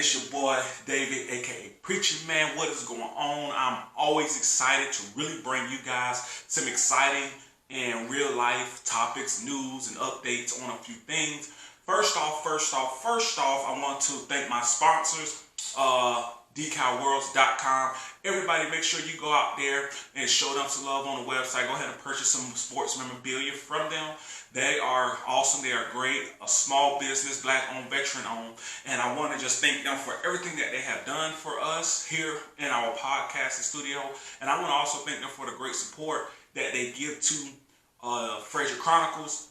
It's your boy David, aka Preacher Man. What is going on? I'm always excited to really bring you guys some exciting and real life topics, news, and updates on a few things. First off, I want to thank my sponsors, decalworlds.com. Everybody, make sure you go out there and show them some love on the website. Go ahead and purchase some sports memorabilia from them. They are awesome. They are great. A small business, black-owned, veteran-owned. And I want to just thank them for everything that they have done for us here in our podcasting studio. And I want to also thank them for the great support that they give to Fraser Chronicles.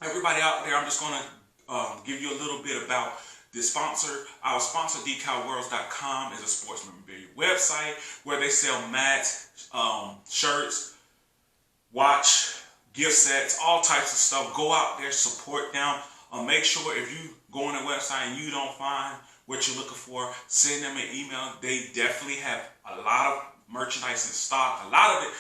Everybody out there, I'm just going to give you a little bit about this sponsor. Our sponsor, decalworlds.com, is a sports memorabilia website where they sell mats, shirts, watch, gift sets, all types of stuff. Go out there, support them. Make sure if you go on their website and you don't find what you're looking for, send them an email. They definitely have a lot of merchandise in stock. A lot of it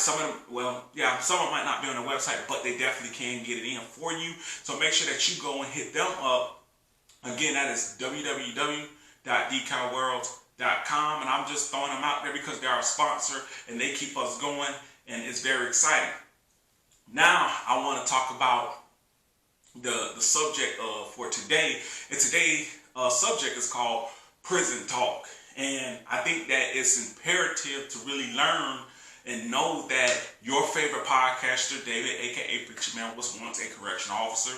some of them might not be on the website, but they definitely can get it in for you. So make sure that you go and hit them up. Again, that is www.decalworlds.com, and I'm just throwing them out there because they're our sponsor and they keep us going, and it's very exciting. Now, I want to talk about the subject for today, and today's subject is called prison talk. And I think that it's imperative to really learn and know that your favorite podcaster, David, aka Preacher Man, was once a correctional officer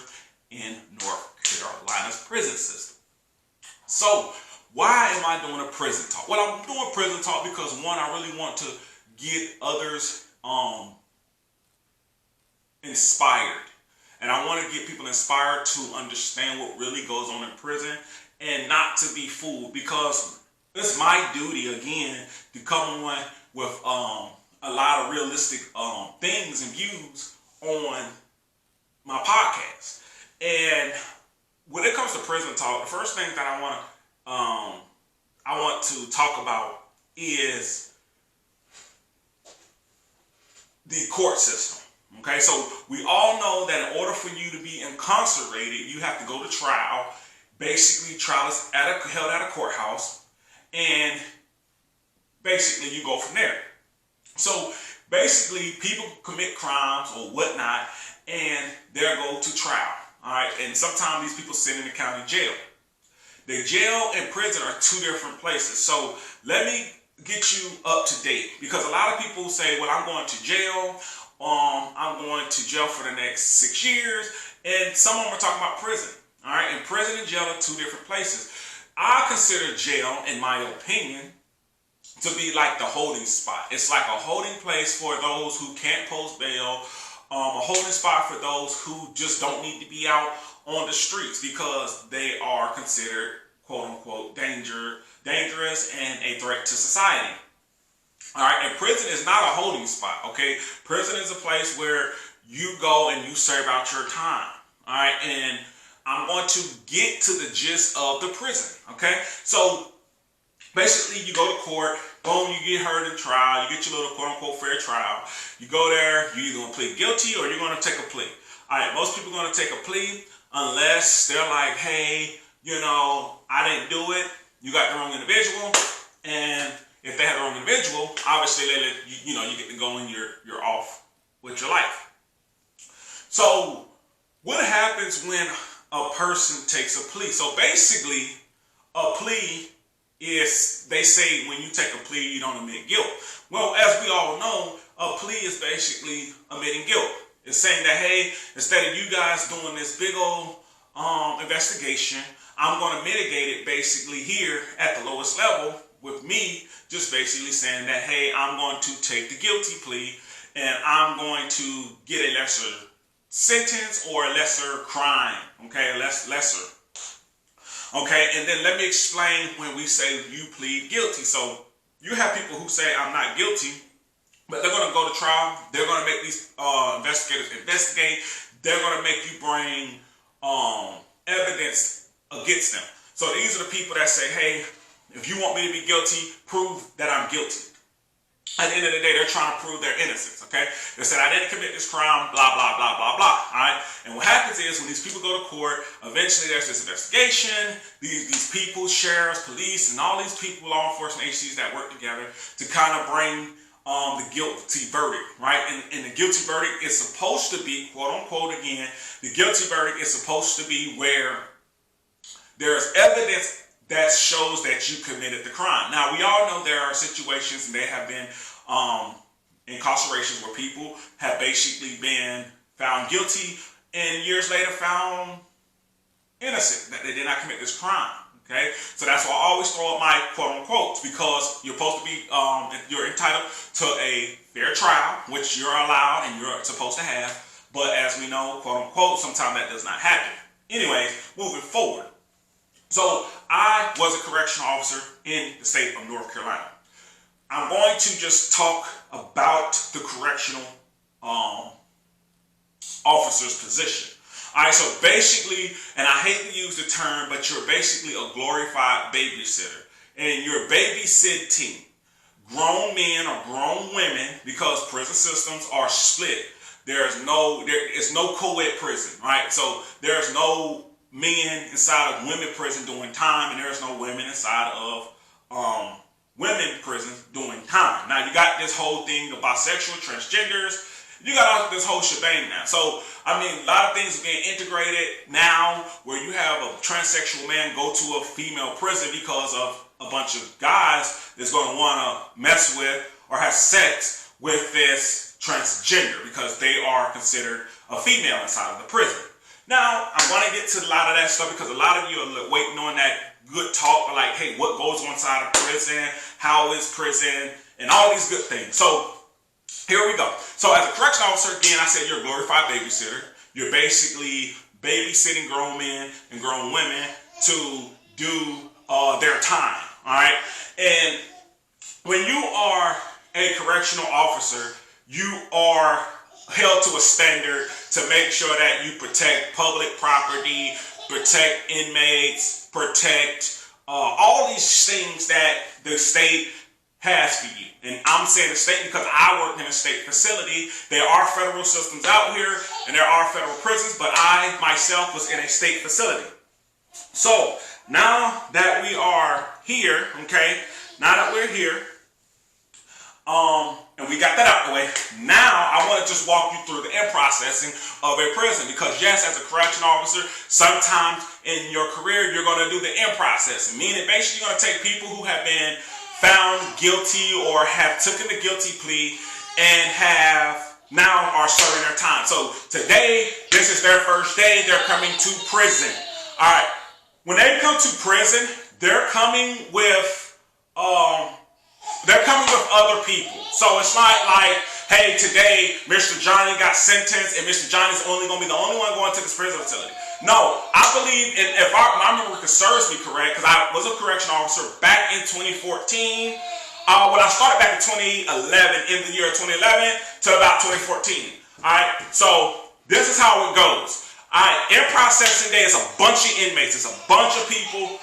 in North Carolina's prison system. So, why am I doing a prison talk? Well, I'm doing prison talk because, one, I really want to get others inspired. And I want to get people inspired to understand what really goes on in prison and not to be fooled, because it's my duty, again, to come on with a lot of realistic things and views on my podcast. And when it comes to prison talk, the first thing that I want to talk about is the court system. Okay, so we all know that in order for you to be incarcerated, you have to go to trial. Basically, trial is held at a courthouse, and basically you go from there. So basically, people commit crimes or whatnot, and they'll go to trial. All right, and sometimes these people sit in the county jail. The jail and prison are two different places. So let me get you up to date, because a lot of people say, well, I'm going to jail. I'm going to jail for the next 6 years, and some of them are talking about prison. All right, and prison and jail are two different places. I consider jail, in my opinion, to be like the holding spot. It's like a holding place for those who can't post bail, a holding spot for those who just don't need to be out on the streets because they are considered, quote unquote, dangerous and a threat to society. All right, and prison is not a holding spot, okay? Prison is a place where you go and you serve out your time, all right? And I'm going to get to the gist of the prison, okay? So basically, you go to court, boom, you get heard in trial, you get your little quote-unquote fair trial. You go there, you're either going to plead guilty or you're going to take a plea. All right, most people are going to take a plea unless they're like, hey, I didn't do it, you got the wrong individual, and if they have the wrong individual, obviously you get to go and you're off with your life. So what happens when a person takes a plea? So basically, a plea is, they say when you take a plea, you don't admit guilt. Well, as we all know, a plea is basically admitting guilt. It's saying that, hey, instead of you guys doing this big old investigation, I'm going to mitigate it basically here at the lowest level with me just basically saying that, hey, I'm going to take the guilty plea and I'm going to get a lesser sentence or a lesser crime, okay, lesser. Okay, and then let me explain when we say you plead guilty. So you have people who say I'm not guilty, but they're going to go to trial. They're going to make these investigators investigate. They're going to make you bring evidence against them. So these are the people that say, hey, if you want me to be guilty, prove that I'm guilty. At the end of the day, they're trying to prove their innocence, okay? They said, I didn't commit this crime, blah, blah, blah, blah, blah, all right? And what happens is is when these people go to court, eventually there's this investigation. These people, sheriffs, police, and all these people, law enforcement agencies that work together to kind of bring the guilty verdict, right? And the guilty verdict is supposed to be, quote unquote again, the guilty verdict is supposed to be where there's evidence that shows that you committed the crime. Now, we all know there are situations, and there have been incarcerations where people have basically been found guilty and years later found innocent, that they did not commit this crime. Okay, so that's why I always throw up my quote unquote, because you're supposed to be, you're entitled to a fair trial, which you're allowed and you're supposed to have. But as we know, quote unquote, sometimes that does not happen. Anyways, moving forward. So I was a correctional officer in the state of North Carolina. I'm going to just talk about the correctional officer's position. All right, so basically, and I hate to use the term, but you're basically a glorified babysitter. And you're babysitting grown men or grown women, because prison systems are split. There is no co-ed prison, right? So there's no men inside of women prison doing time, and there's no women inside of women prison doing time. Now you got this whole thing of bisexual, transgenders. You got this whole shebang now. So, I mean, a lot of things are being integrated now, where you have a transsexual man go to a female prison because of a bunch of guys that's going to want to mess with or have sex with this transgender because they are considered a female inside of the prison. Now, I'm going to get to a lot of that stuff because a lot of you are waiting on that good talk, like, hey, what goes on inside of prison? How is prison? And all these good things. So, here we go. So as a correctional officer, again, I said you're a glorified babysitter. You're basically babysitting grown men and grown women to do their time. All right. And when you are a correctional officer, you are held to a standard to make sure that you protect public property, protect inmates, protect all these things that the state has for you. And I'm saying the state because I work in a state facility. There are federal systems out here and there are federal prisons, but I myself was in a state facility. So now that we are here, okay, now that we're here, and we got that out of the way, now I want to just walk you through the end processing of a prison, because yes, as a correctional officer, sometimes in your career, you're going to do the end processing, meaning basically you're going to take people who have been found guilty or have taken the guilty plea and have now are serving their time. So today, this is their first day. They're coming to prison. All right. When they come to prison, they're coming with other people. So it's not like, hey, today Mr. Johnny got sentenced and Mr. Johnny's only going to be the only one going to this prison facility. No, I believe, and if my memory serves me correct, because I was a correctional officer back in 2014, when I started back in 2011, in the year 2011 to about 2014. All right, so this is how it goes. All right, in processing day is a bunch of inmates. It's a bunch of people,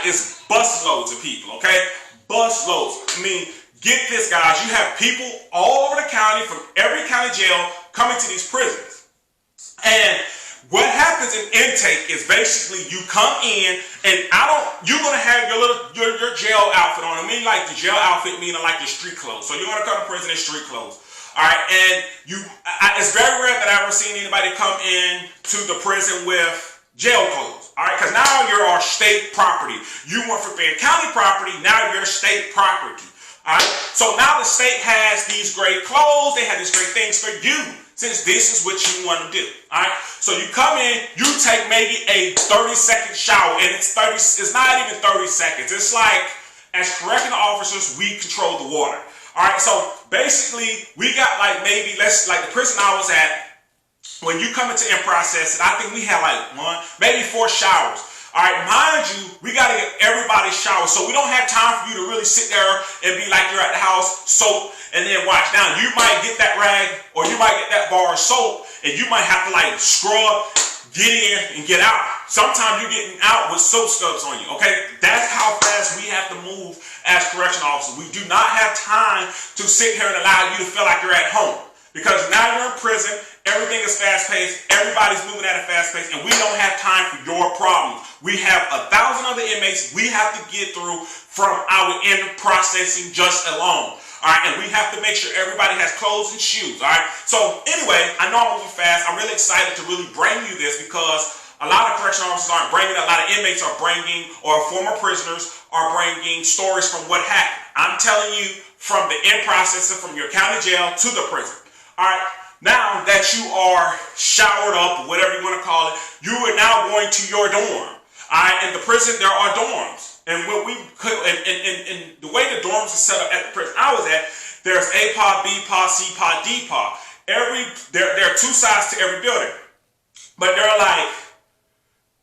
it's busloads of people, okay? Busloads. I mean, get this, guys. You have people all over the county, from every county jail, coming to these prisons. And what happens in intake is basically you come in and you're going to have your jail outfit on. I mean, like the jail outfit meaning like your street clothes. So you're going to come to prison in street clothes. All right. And it's very rare that I've ever seen anybody come in to the prison with jail clothes. All right. Because now you're our state property. You went from being county property. Now you're state property. All right. So now the state has these great clothes. They have these great things for you, since this is what you want to do. All right. So you come in, you take maybe a 30-second shower, and it's not even 30 seconds. It's like, as correctional officers, we control the water. All right. So basically, we got like maybe like the prison I was at, when you come into in process, I think we had like 4 showers. All right, mind you, we got to get everybody showered, so we don't have time for you to really sit there and be like you're at the house, soap, and then watch. Now, you might get that rag, or you might get that bar of soap, and you might have to like scrub, get in, and get out. Sometimes you're getting out with soap scrubs on you, okay? That's how fast we have to move as correctional officers. We do not have time to sit here and allow you to feel like you're at home, because now you're in prison, Everything is fast-paced. Everybody's moving at a fast pace, and we don't have time for your problems. We have 1,000 other inmates we have to get through from our in processing just alone. All right, and we have to make sure everybody has clothes and shoes. All right. So anyway, I know I'm moving fast. I'm really excited to really bring you this because a lot of correctional officers aren't bringing it. A lot of inmates are bringing, or former prisoners are bringing stories from what happened. I'm telling you from the in processing, from your county jail to the prison. All right. Now that you are showered up, whatever you want to call it, you are now going to your dorm. All right. In the prison, there are dorms. And what we could, and the way the dorms are set up at the prison I was at, there's A pod, B pod, C pod, D pod. There are two sides to every building, but they're like,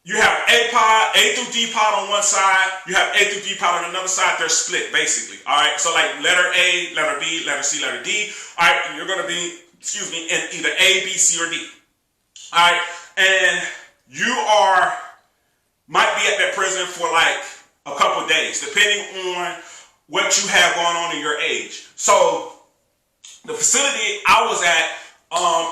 you have A pod, A through D pod on one side, you have A through D pod on another side. They're split basically. All right, so like letter A, letter B, letter C, letter D. All right, you're gonna be, in either A, B, C, or D. All right, and you might be at that prison for like a couple of days, depending on what you have going on in your age. So the facility I was at, I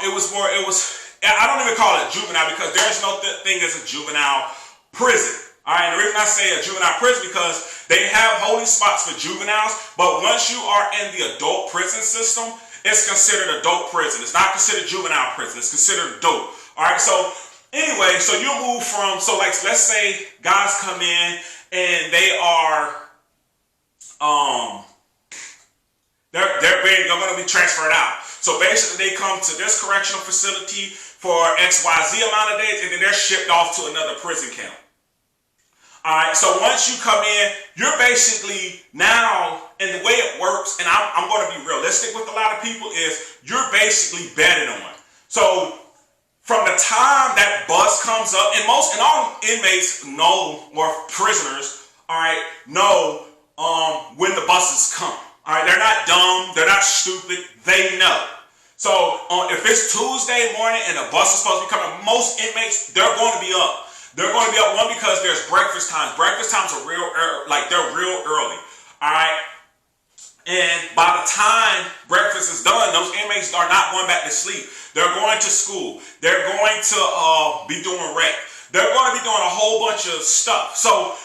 don't even call it juvenile because there's no thing as a juvenile prison. All right, and the reason I say a juvenile prison because they have holding spots for juveniles, but once you are in the adult prison system, it's considered adult prison. It's not considered juvenile prison. It's considered adult. All right, so anyway, so you move from, so like let's say guys come in and they are, they're going to be transferred out. So basically they come to this correctional facility for XYZ amount of days and then they're shipped off to another prison camp. All right, so once you come in, you're basically now, and the way it works, and I'm going to be realistic with a lot of people, is you're basically betting on. So from the time that bus comes up, and all inmates know, or prisoners, all right, know when the buses come. All right, they're not dumb, they're not stupid, they know. So if it's Tuesday morning and the bus is supposed to be coming, most inmates, they're going to be up. They're going to be up, one, because there's breakfast times. Breakfast times are real early. All right, and by the time breakfast is done, those inmates are not going back to sleep. They're going to school. They're going to be doing rec. They're going to be doing a whole bunch of stuff. So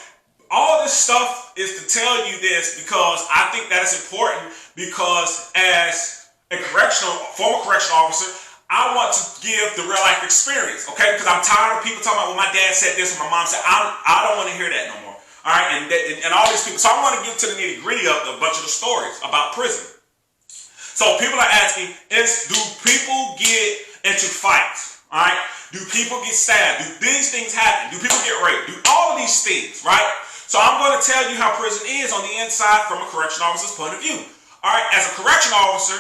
all this stuff is to tell you this because I think that is important, because as a former correctional officer, I want to give the real life experience, okay? Because I'm tired of people talking about, well, my dad said this, or my mom said, I don't want to hear that no more. All right, and all these people. So I want to get to the nitty gritty of a bunch of the stories about prison. So people are asking, do people get into fights? All right, do people get stabbed? Do these things happen? Do people get raped? Do all of these things, right? So I'm going to tell you how prison is on the inside from a correctional officer's point of view. All right, as a correctional officer,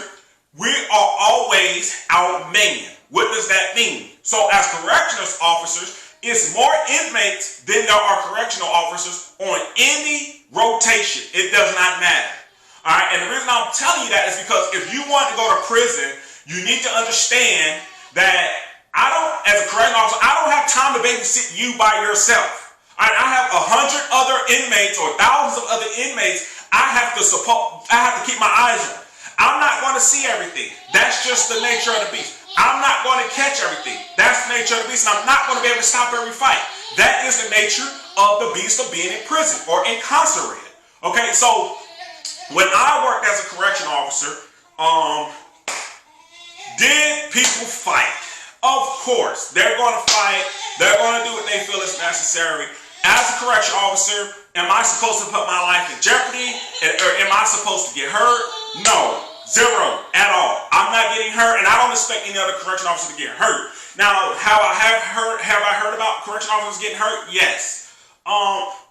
we are always outmanned. What does that mean? So as correctional officers, it's more inmates than there are correctional officers on any rotation. It does not matter. All right, and the reason I'm telling you that is because if you want to go to prison, you need to understand that as a correctional officer, I don't have time to babysit you by yourself. I have 100 other inmates or thousands of other inmates I have to keep my eyes on. I'm not going to see everything. That's just the nature of the beast. I'm not going to catch everything. That's the nature of the beast. And I'm not going to be able to stop every fight. That is the nature of the beast of being in prison or incarcerated. Okay, so when I worked as a correctional officer, did people fight? Of course, they're going to fight. They're going to do what they feel is necessary. As a correctional officer, am I supposed to put my life in jeopardy? Or am I supposed to get hurt? No. Zero at all. I'm not getting hurt, and I don't expect any other correctional officer to get hurt. Now, have I heard about correctional officers getting hurt? Yes.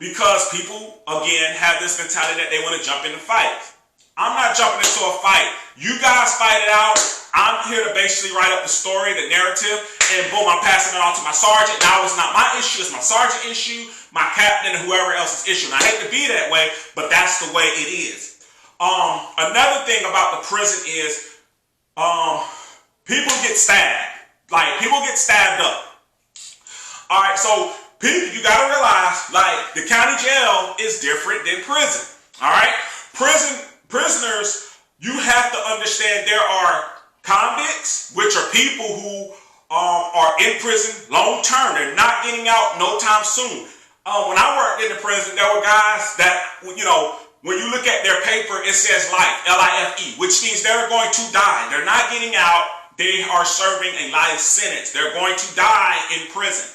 Because people, again, have this mentality that they want to jump into fights. I'm not jumping into a fight. You guys fight it out. I'm here to basically write up the story, the narrative, and boom, I'm passing it on to my sergeant. Now it's not my issue, it's my sergeant issue, my captain, and whoever else's issue. And I hate to be that way, but that's the way it is. Another thing about the prison is people get stabbed. Like, people get stabbed up. All right, so people, you got to realize, like, the county jail is different than prison. All right, prisoners, you have to understand there are Convicts, which are people who are in prison long term. They're not getting out no time soon. When I worked in the prison, there were guys that, you know, when you look at their paper, it says life, L-I-F-E, which means they're going to die. They're not getting out. They are serving a life sentence. They're going to die in prison.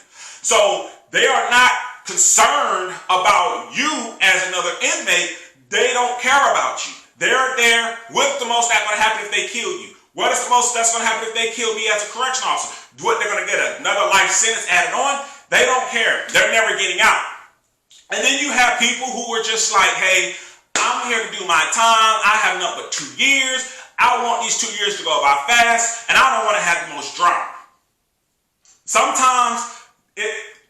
So they are not concerned about you as another inmate. They don't care about you. They're there. What's the most that's going to happen if they kill you? What is the most that's going to happen if they kill me as a correctional officer? What, they're going to get another life sentence added on? They don't care. They're never getting out. And then you have people who are just like, hey, I'm here to do my time. I have nothing but 2 years. I want these 2 years to go by fast, and I don't want to have the most drama. Sometimes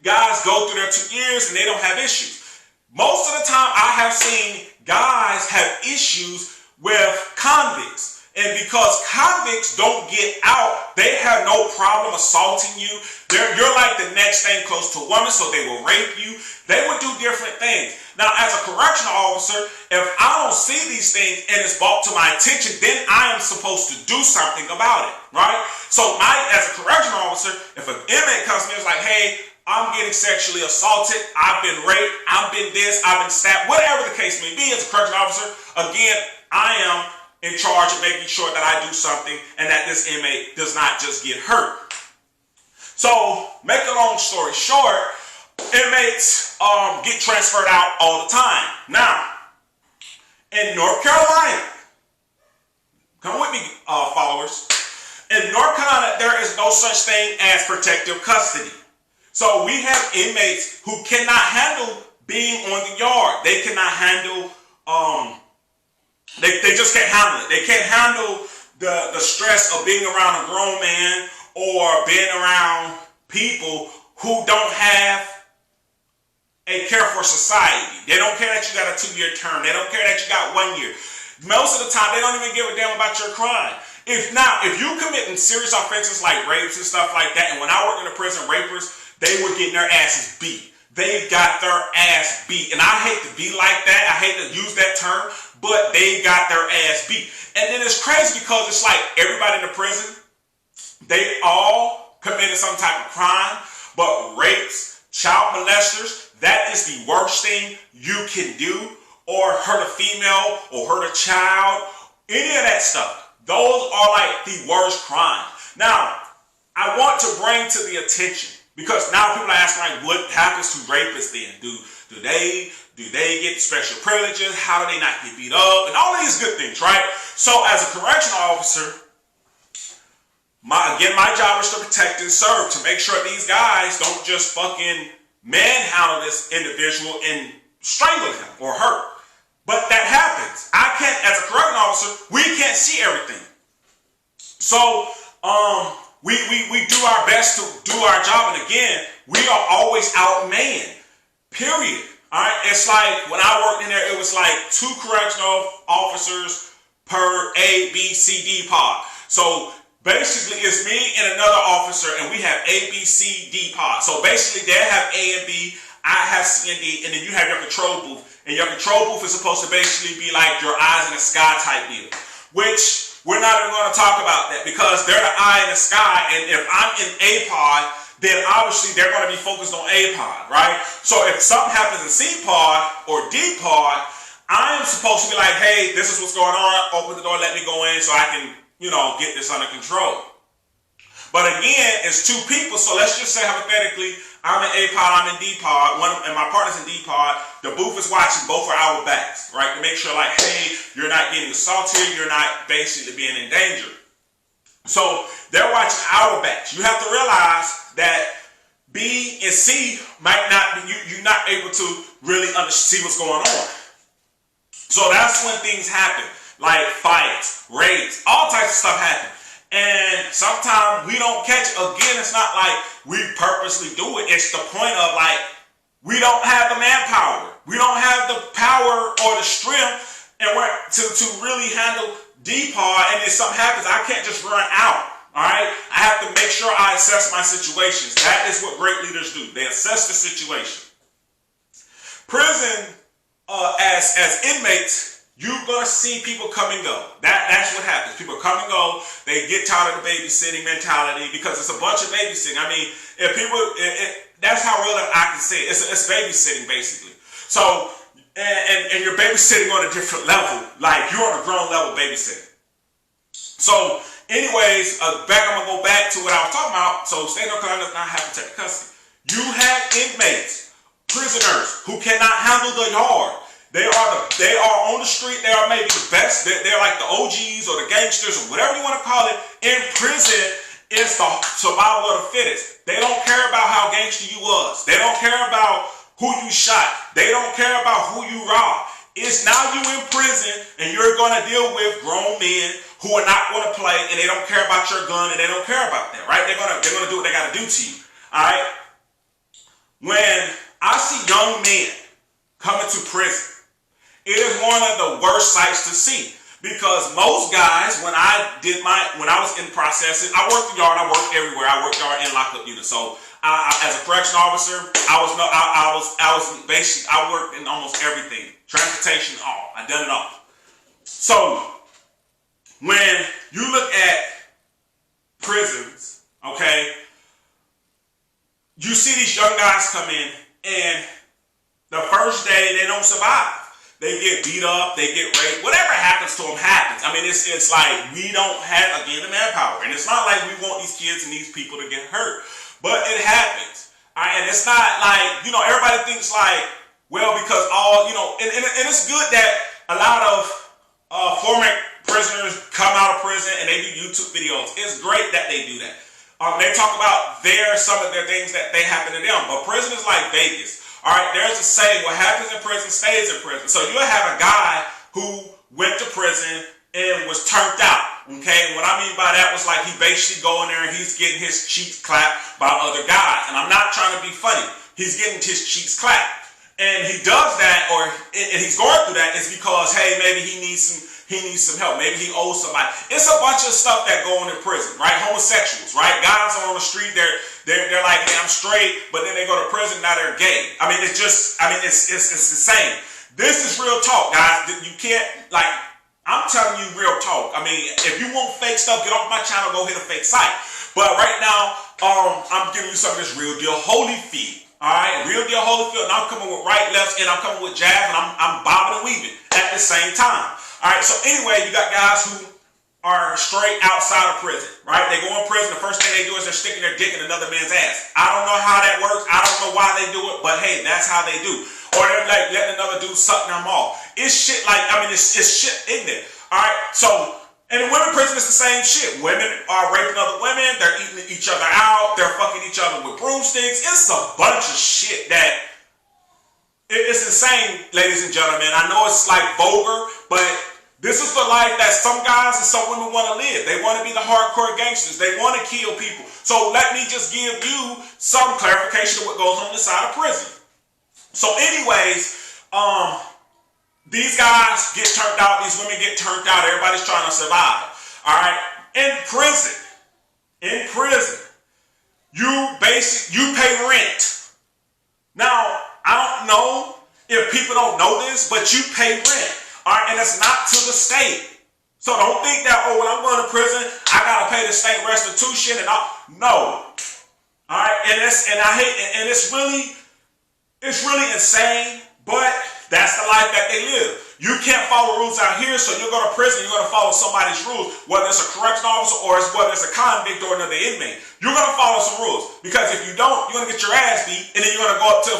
guys go through their 2 years and they don't have issues. Most of the time I have seen guys have issues with convicts. And because convicts don't get out, they have no problem assaulting you. You're like the next thing close to a woman, so they will rape you. They will do different things. Now, as a correctional officer, if I don't see these things and it's brought to my attention, then I am supposed to do something about it, right? So as a correctional officer, if an inmate comes to me and is like, hey, I'm getting sexually assaulted, I've been raped, I've been this, I've been stabbed, whatever the case may be, as a correctional officer, again, I am in charge of making sure that I do something and that this inmate does not just get hurt. So, make a long story short, inmates get transferred out all the time. Now, in North Carolina, come with me, followers. In North Carolina, there is no such thing as protective custody. So we have inmates who cannot handle being on the yard. They cannot handle, they just can't handle it. They can't handle the stress of being around a grown man or being around people who don't have a care for society. They don't care that you got a 2-year term. They don't care that you got 1 year. Most of the time, they don't even give a damn about your crime. If you committing serious offenses like rapes and stuff like that, and when I worked in the prison, rapers, they were getting their asses beat. They got their ass beat. And I hate to be like that. I hate to use that term, but they got their ass beat. And then it's crazy because it's like everybody in the prison, they all committed some type of crime, but rapes, child molesters, that is the worst thing you can do, or hurt a female, or hurt a child, any of that stuff. Those are like the worst crimes. Now, I want to bring to the attention, because now people are asking, like, what happens to rapists then? Do they get special privileges? How do they not get beat up? And all these good things, right? So as a correctional officer, my job is to protect and serve, to make sure these guys don't just fucking manhandle this individual and strangle him or hurt. But that happens. I can't, as a correctional officer, we can't see everything. So, we do our best to do our job, and again, we are always outmanned. Period. All right. It's like when I worked in there, it was like 2 correctional officers per A, B, C, D pod. So basically, it's me and another officer, and we have A, B, C, D pod. So basically, they have A and B, I have C and D, and then you have your control booth. And your control booth is supposed to basically be like your eyes in the sky type deal, which we're not even going to talk about that because they're the eye in the sky. And if I'm in A pod, then obviously they're going to be focused on A pod, right? So if something happens in C pod or D pod, I am supposed to be like, hey, this is what's going on. Open the door, let me go in so I can, get this under control. But again, it's 2 people. So let's just say hypothetically, I'm in A pod, I'm in D pod, and my partner's in D pod. The booth is watching both of our backs, right? To make sure, like, hey, you're not getting assaulted, you're not basically being in danger. So they're watching our backs. You have to realize that B and C might not be, you're not able to really see what's going on. So that's when things happen, like fights, raids, all types of stuff happen. And sometimes we don't catch it. Again, it's not like we purposely do it. It's the point of, like, we don't have the manpower. We don't have the power or the strength and to really handle D-pod. And if something happens, I can't just run out. All right? I have to make sure I assess my situations. That is what great leaders do. They assess the situation. Prison, as inmates, you're gonna see people come and go. That's what happens. People come and go. They get tired of the babysitting mentality because it's a bunch of babysitting. I mean, if people, that's how real I can say it. It's babysitting basically. So, and you're babysitting on a different level. Like you're on a grown level babysitting. So, anyways, I'm gonna go back to what I was talking about. So, state of North Carolina does not have protected custody. You have inmates, prisoners who cannot handle the yard. They are on the street. They are maybe the best. They're like the OGs or the gangsters or whatever you want to call it. In prison, it's the survival of the fittest. They don't care about how gangster you was. They don't care about who you shot. They don't care about who you robbed. It's now you in prison and you're going to deal with grown men who are not going to play and they don't care about your gun and they don't care about that, right? They're gonna do what they got to do to you, all right? When I see young men coming to prison, it is one of the worst sights to see because most guys, when I was in processing, I worked the yard, I worked everywhere. I worked yard and locked up units. So as a correctional officer, I worked in almost everything, transportation, all. I done it all. So when you look at prisons, okay, you see these young guys come in and the first day they don't survive. They get beat up, they get raped, whatever happens to them happens. I mean, it's like we don't have, again, the manpower. And it's not like we want these kids and these people to get hurt. But it happens. All right? And it's not like, everybody thinks like, well, because and it's good that a lot of former prisoners come out of prison and they do YouTube videos. It's great that they do that. They talk about some of their things that they happen to them. But prison is like Vegas. All right, there's a saying, what happens in prison stays in prison. So you'll have a guy who went to prison and was turned out, okay? What I mean by that was like he basically going there and he's getting his cheeks clapped by other guys. And I'm not trying to be funny. He's getting his cheeks clapped. And he does that, and he's going through that is because, hey, maybe he needs some help. Maybe he owes somebody. It's a bunch of stuff that go on in prison, right? Homosexuals, right? Guys are on the street, they're like, hey, I'm straight, but then they go to prison, now they're gay. I mean, it's insane. This is real talk, guys. You can't, like, I'm telling you real talk. I mean, if you want fake stuff, get off my channel, go hit a fake site. But right now, I'm giving you some of this real deal Holyfield. All right, real deal Holyfield, and I'm coming with right, lefts, and I'm coming with jabs, and I'm bobbing and weaving at the same time. All right, so anyway, you got guys who are straight outside of prison, right? They go in prison, the first thing they do is they're sticking their dick in another man's ass. I don't know how that works. I don't know why they do it, but hey, that's how they do. Or they're like letting another dude suck them off. It's shit like, it's shit in there. All right, so, and in women prison, it's the same shit. Women are raping other women. They're eating each other out. They're fucking each other with broomsticks. It's a bunch of shit that, it's insane, ladies and gentlemen. I know it's like vulgar, but this is the life that some guys and some women want to live. They want to be the hardcore gangsters. They want to kill people. So let me just give you some clarification of what goes on inside of prison. So anyways, these guys get turned out. These women get turned out. Everybody's trying to survive. All right. In prison, you pay rent. Now, I don't know if people don't know this, but you pay rent. All right, and it's not to the state. So don't think that, when I'm going to prison, I gotta pay the state restitution and all. No. All right, it's really insane, but that's the life that they live. You can't follow rules out here, so you'll go to prison, you're gonna follow somebody's rules, whether it's a correctional officer or whether it's a convict or another inmate. You're gonna follow some rules. Because if you don't, you're gonna get your ass beat, and then you're gonna go up to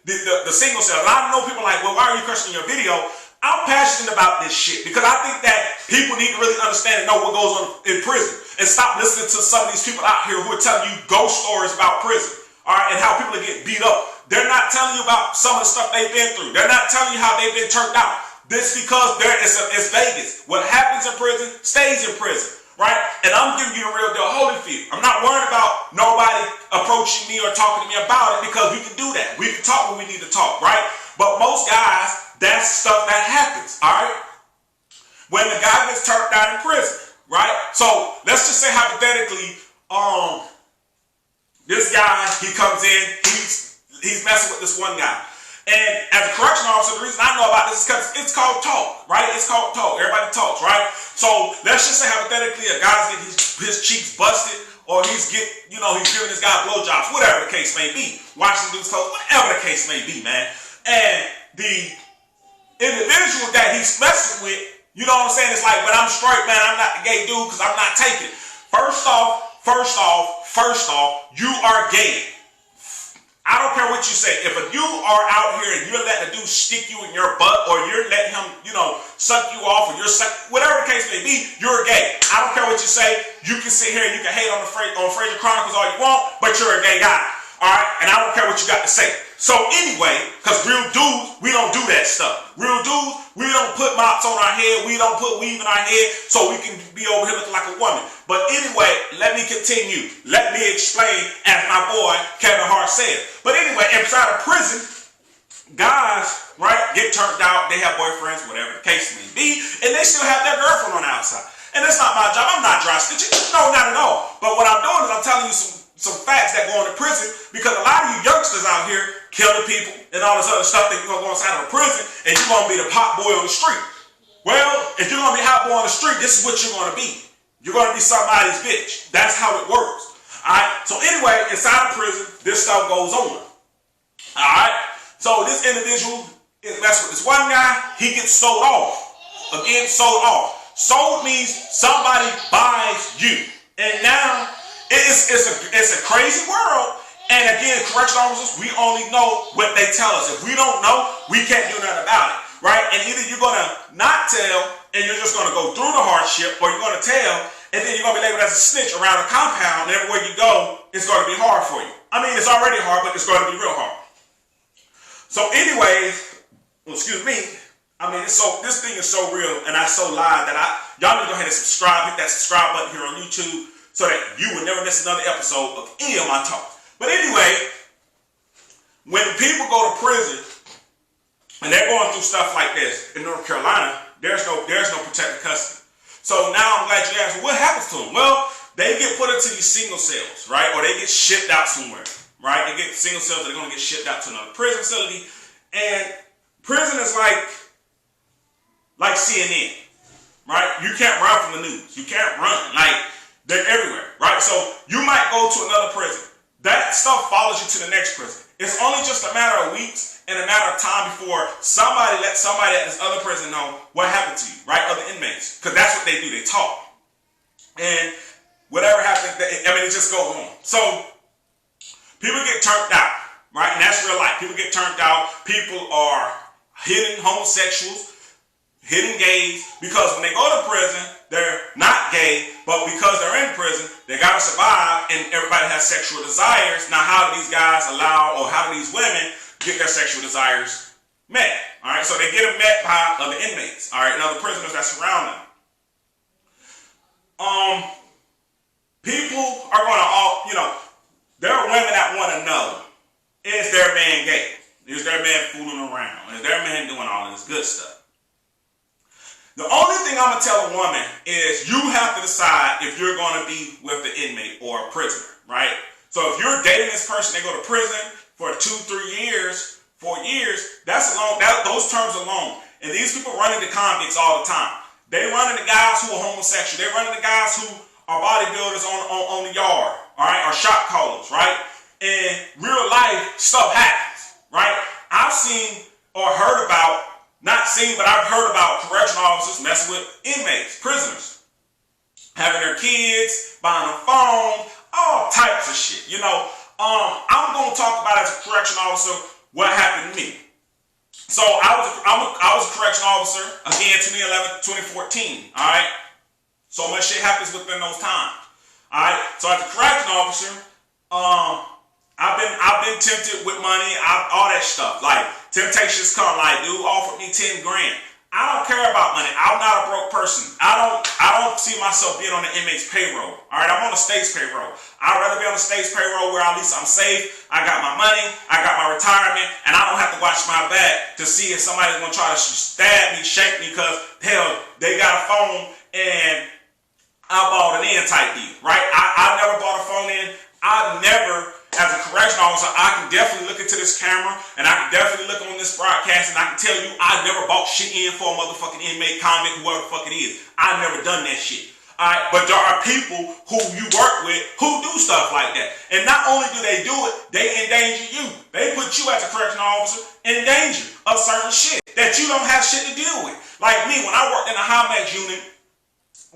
the single cell. And I know people are like, well, why are you questioning your video? I'm passionate about this shit because I think that people need to really understand and know what goes on in prison and stop listening to some of these people out here who are telling you ghost stories about prison, all right, and how people get beat up. They're not telling you about some of the stuff they've been through. They're not telling you how they've been turned out. This because it's Vegas. What happens in prison stays in prison, right? And I'm giving you the real deal Holyfield. I'm not worried about nobody approaching me or talking to me about it because we can do that. We can talk when we need to talk, right? But most guys, that's stuff that happens, all right? When the guy gets turned out in prison, right? So let's just say hypothetically, this guy, he comes in, he's messing with this one guy. And as a correctional officer, the reason I know about this is because it's called talk, right? It's called talk. Everybody talks, right? So let's just say hypothetically a guy's getting his cheeks busted, or he's giving this guy blowjobs, whatever the case may be. Watching dudes clothes, whatever the case may be, man. And the individual that he's messing with, you know what I'm saying? It's like, but I'm straight, man. I'm not the gay dude because I'm not taking it. First off, you are gay. I don't care what you say. If you are out here and you're letting a dude stick you in your butt, or you're letting him, suck you off, or whatever the case may be, you're gay. I don't care what you say. You can sit here and you can hate on Fraser Chronicles all you want, but you're a gay guy. All right? And I don't care what you got to say. So anyway, because real dudes, we don't do that stuff. Real dudes, we don't put mops on our head. We don't put weave in our head so we can be over here looking like a woman. But anyway, let me continue. Let me explain, as my boy Kevin Hart said. But anyway, inside of prison, guys, right, get turned out. They have boyfriends, whatever the case may be, and they still have their girlfriend on the outside. And that's not my job. I'm not dry stitching. No, not at all. But what I'm doing is I'm telling you some facts that go into prison, because a lot of you youngsters out here killing people and all this other stuff, that you're going to go inside of a prison and you're going to be the pot boy on the street. Well, if you're going to be hot boy on the street, this is what you're going to be. You're going to be somebody's bitch. That's how it works. All right. So anyway, inside of prison, this stuff goes on. All right. So this individual is messing with this one guy. He gets sold off. Again, sold off. Sold means somebody buys you. And now it's a crazy world. And again, correctional officers, we only know what they tell us. If we don't know, we can't do nothing about it. Right? And either you're going to not tell and you're just going to go through the hardship, or you're going to tell and then you're going to be labeled as a snitch around the compound, and everywhere you go, it's going to be hard for you. I mean, it's already hard, but it's going to be real hard. So anyways, excuse me, I mean, this thing is so real and I'm so live that y'all need to go ahead and subscribe, hit that subscribe button here on YouTube so that you will never miss another episode of any of my talks. But anyway, when people go to prison and they're going through stuff like this in North Carolina, there's no protected custody. So now I'm glad you asked, well, what happens to them? Well, they get put into these single cells, right? Or they get shipped out somewhere, right? They get single cells, they're going to get shipped out to another prison facility. And prison is like CNN, right? You can't run from the news. You can't run. Like, they're everywhere, right? So you might go to another prison. That stuff follows you to the next prison. It's only just a matter of weeks and a matter of time before somebody lets somebody at this other prison know what happened to you, right? Other inmates. Because that's what they do. They talk. And whatever happens, it just goes on. So people get turned out, right? And that's real life. People get turned out. People are hidden homosexuals, hidden gays, because when they go to prison, they're not gay, but because they're in prison, they gotta survive, and everybody has sexual desires. Now, how do these guys allow, or how do these women get their sexual desires met? All right, so they get them met by other inmates, all right, and other prisoners that surround them. People are gonna there are women that want to know, is their man gay? Is their man fooling around? Is their man doing all this good stuff? The only thing I'm going to tell a woman is you have to decide if you're going to be with the inmate or a prisoner, right? So if you're dating this person, they go to prison for 2, 3 years, 4 years, that's long. Those terms are long. And these people run into convicts all the time. They run into guys who are homosexual. They run into guys who are bodybuilders on the yard, all right, or shot callers, right? In real life, stuff happens, right? I've seen or heard about, not seen, but I've heard about correctional officers messing with inmates, prisoners, having their kids, buying a phone, all types of shit. I'm going to talk about, as a correctional officer, what happened to me. So I was a correctional officer, again, 2011, 2014, all right? So much shit happens within those times, all right? So as a correctional officer, I've been tempted with money, all that stuff. Like, temptations come, like, dude offered me 10 grand. I don't care about money. I'm not a broke person. I don't see myself being on the inmate's payroll. All right, I'm on the state's payroll. I'd rather be on the state's payroll where at least I'm safe. I got my money, I got my retirement, and I don't have to watch my back to see if somebody's gonna try to stab me, shake me, because hell, they got a phone and I bought it in type deal, right? I never bought a phone in. I never as a correctional officer, I can definitely look into this camera and I can definitely look on this broadcast and I can tell you I never bought shit in for a motherfucking inmate, convict, whoever the fuck it is. I've never done that shit. Alright, but there are people who you work with who do stuff like that. And not only do they do it, they endanger you. They put you as a correctional officer in danger of certain shit that you don't have shit to deal with. Like me, when I worked in a high max unit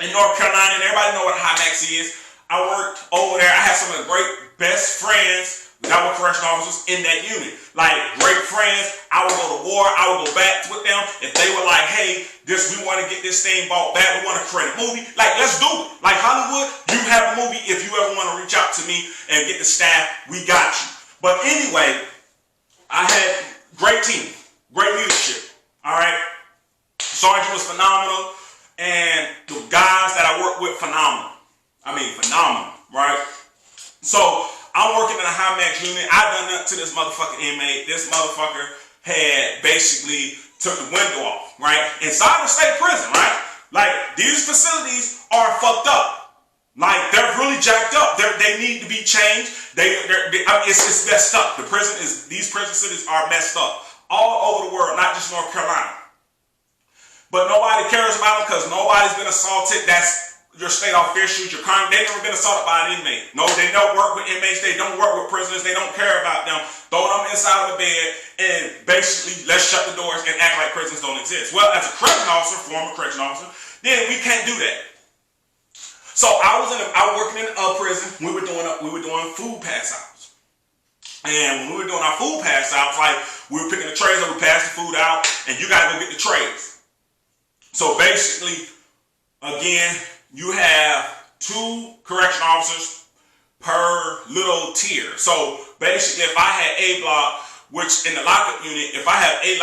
in North Carolina, and everybody know what a high max is, I worked over there. I had some of the great best friends that were correctional officers in that unit. Like, great friends. I would go to war. I would go back with them. If they were like, hey, we want to get this thing bought back. We want to create a movie. Like, let's do it. Like Hollywood, you have a movie. If you ever want to reach out to me and get the staff, we got you. But anyway, I had great team, great leadership. All right. Sergeant was phenomenal. And the guys that I worked with, phenomenal. I mean, phenomenal, right? So, I'm working in a high max unit. I done nothing to this motherfucking inmate. This motherfucker had basically took the window off, right? Inside the state prison, right? Like, these facilities are fucked up. Like, they're really jacked up. They need to be changed. It's messed up. These prison cities are messed up. All over the world, not just North Carolina. But nobody cares about them because nobody's been assaulted. That's your state officials, your crime. They've never been assaulted by an inmate. No, they don't work with inmates. They don't work with prisoners. They don't care about them. Throw them inside of the bed and basically let's shut the doors and act like prisons don't exist. Well, as a correctional officer, former correctional officer, then we can't do that. So I was working in a prison. We were doing food pass outs. And when we were doing our food pass outs, like we were picking the trays up, we passed the food out, and you gotta go get the trays. So basically, again, you have 2 correction officers per little tier. So basically, if I had A block, which in the lockup unit, if I have A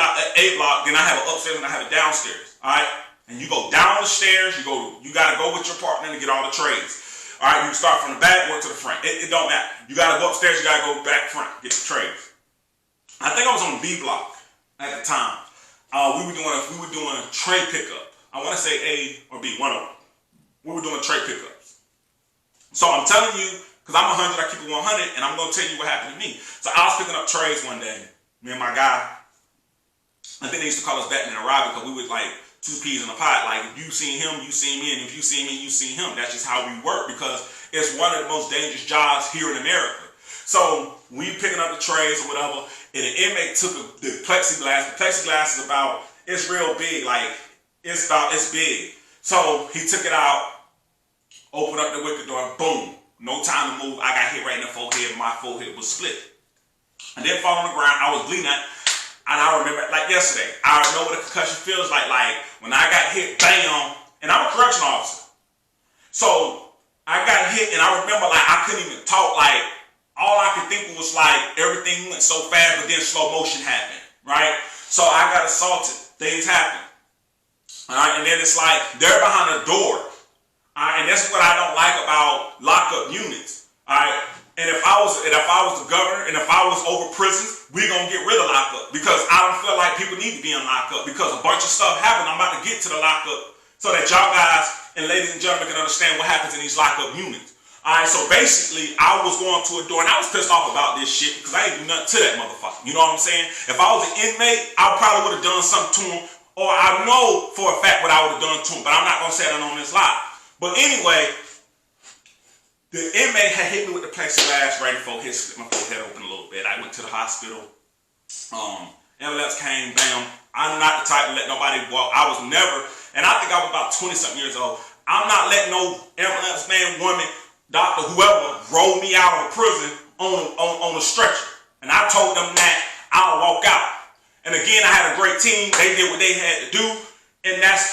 block, then I have an upstairs and I have a downstairs. All right, and you go down the stairs. You gotta go with your partner to get all the trays. All right, you start from the back, work to the front. It don't matter. You gotta go upstairs. You gotta go back front, get the trays. I think I was on B block at the time. We were doing tray pickup. I want to say A or B, one of them. We were doing tray pickups. So I'm telling you, because I'm 100, I keep it 100, and I'm going to tell you what happened to me. So I was picking up trays one day, me and my guy. I think they used to call us Batman and Robin because we was like 2 peas in a pot. Like, if you seen him, you seen me, and if you seen me, you seen him. That's just how we work because it's one of the most dangerous jobs here in America. So we picking up the trays or whatever, and the inmate took the plexiglass. The plexiglass is it's real big, like it's big. So he took it out, opened up the wicker door, boom. No time to move. I got hit right in the forehead. My forehead was split. And then fall on the ground. I was bleeding out. And I remember, like yesterday, I know what a concussion feels like. Like when I got hit, bam. And I'm a correctional officer. So I got hit and I remember like I couldn't even talk. Like all I could think was like everything went so fast, but then slow motion happened. Right? So I got assaulted. Things happened. All right, and then it's like they're behind a door. All right, and that's what I don't like about lockup units. All right, and if I was the governor and if I was over prisons, we're gonna get rid of lockup because I don't feel like people need to be in lockup because a bunch of stuff happened. I'm about to get to the lockup so that y'all guys and ladies and gentlemen can understand what happens in these lockup units. All right, so basically, I was going to a door and I was pissed off about this shit because I ain't do nothing to that motherfucker. You know what I'm saying? If I was an inmate, I probably would have done something to him. Or I know for a fact what I would have done to him, but I'm not going to say that on this live. But anyway, the inmate had hit me with the plexiglass right before he split my forehead open a little bit. I went to the hospital. Ambulance came, bam. I'm not the type to let nobody walk. I was never, and I think I was about 20-something years old. I'm not letting no ambulance man, woman, doctor, whoever, roll me out of prison on a stretcher. And I told them that I'll walk out. And again, I had a great team. They did what they had to do, and that's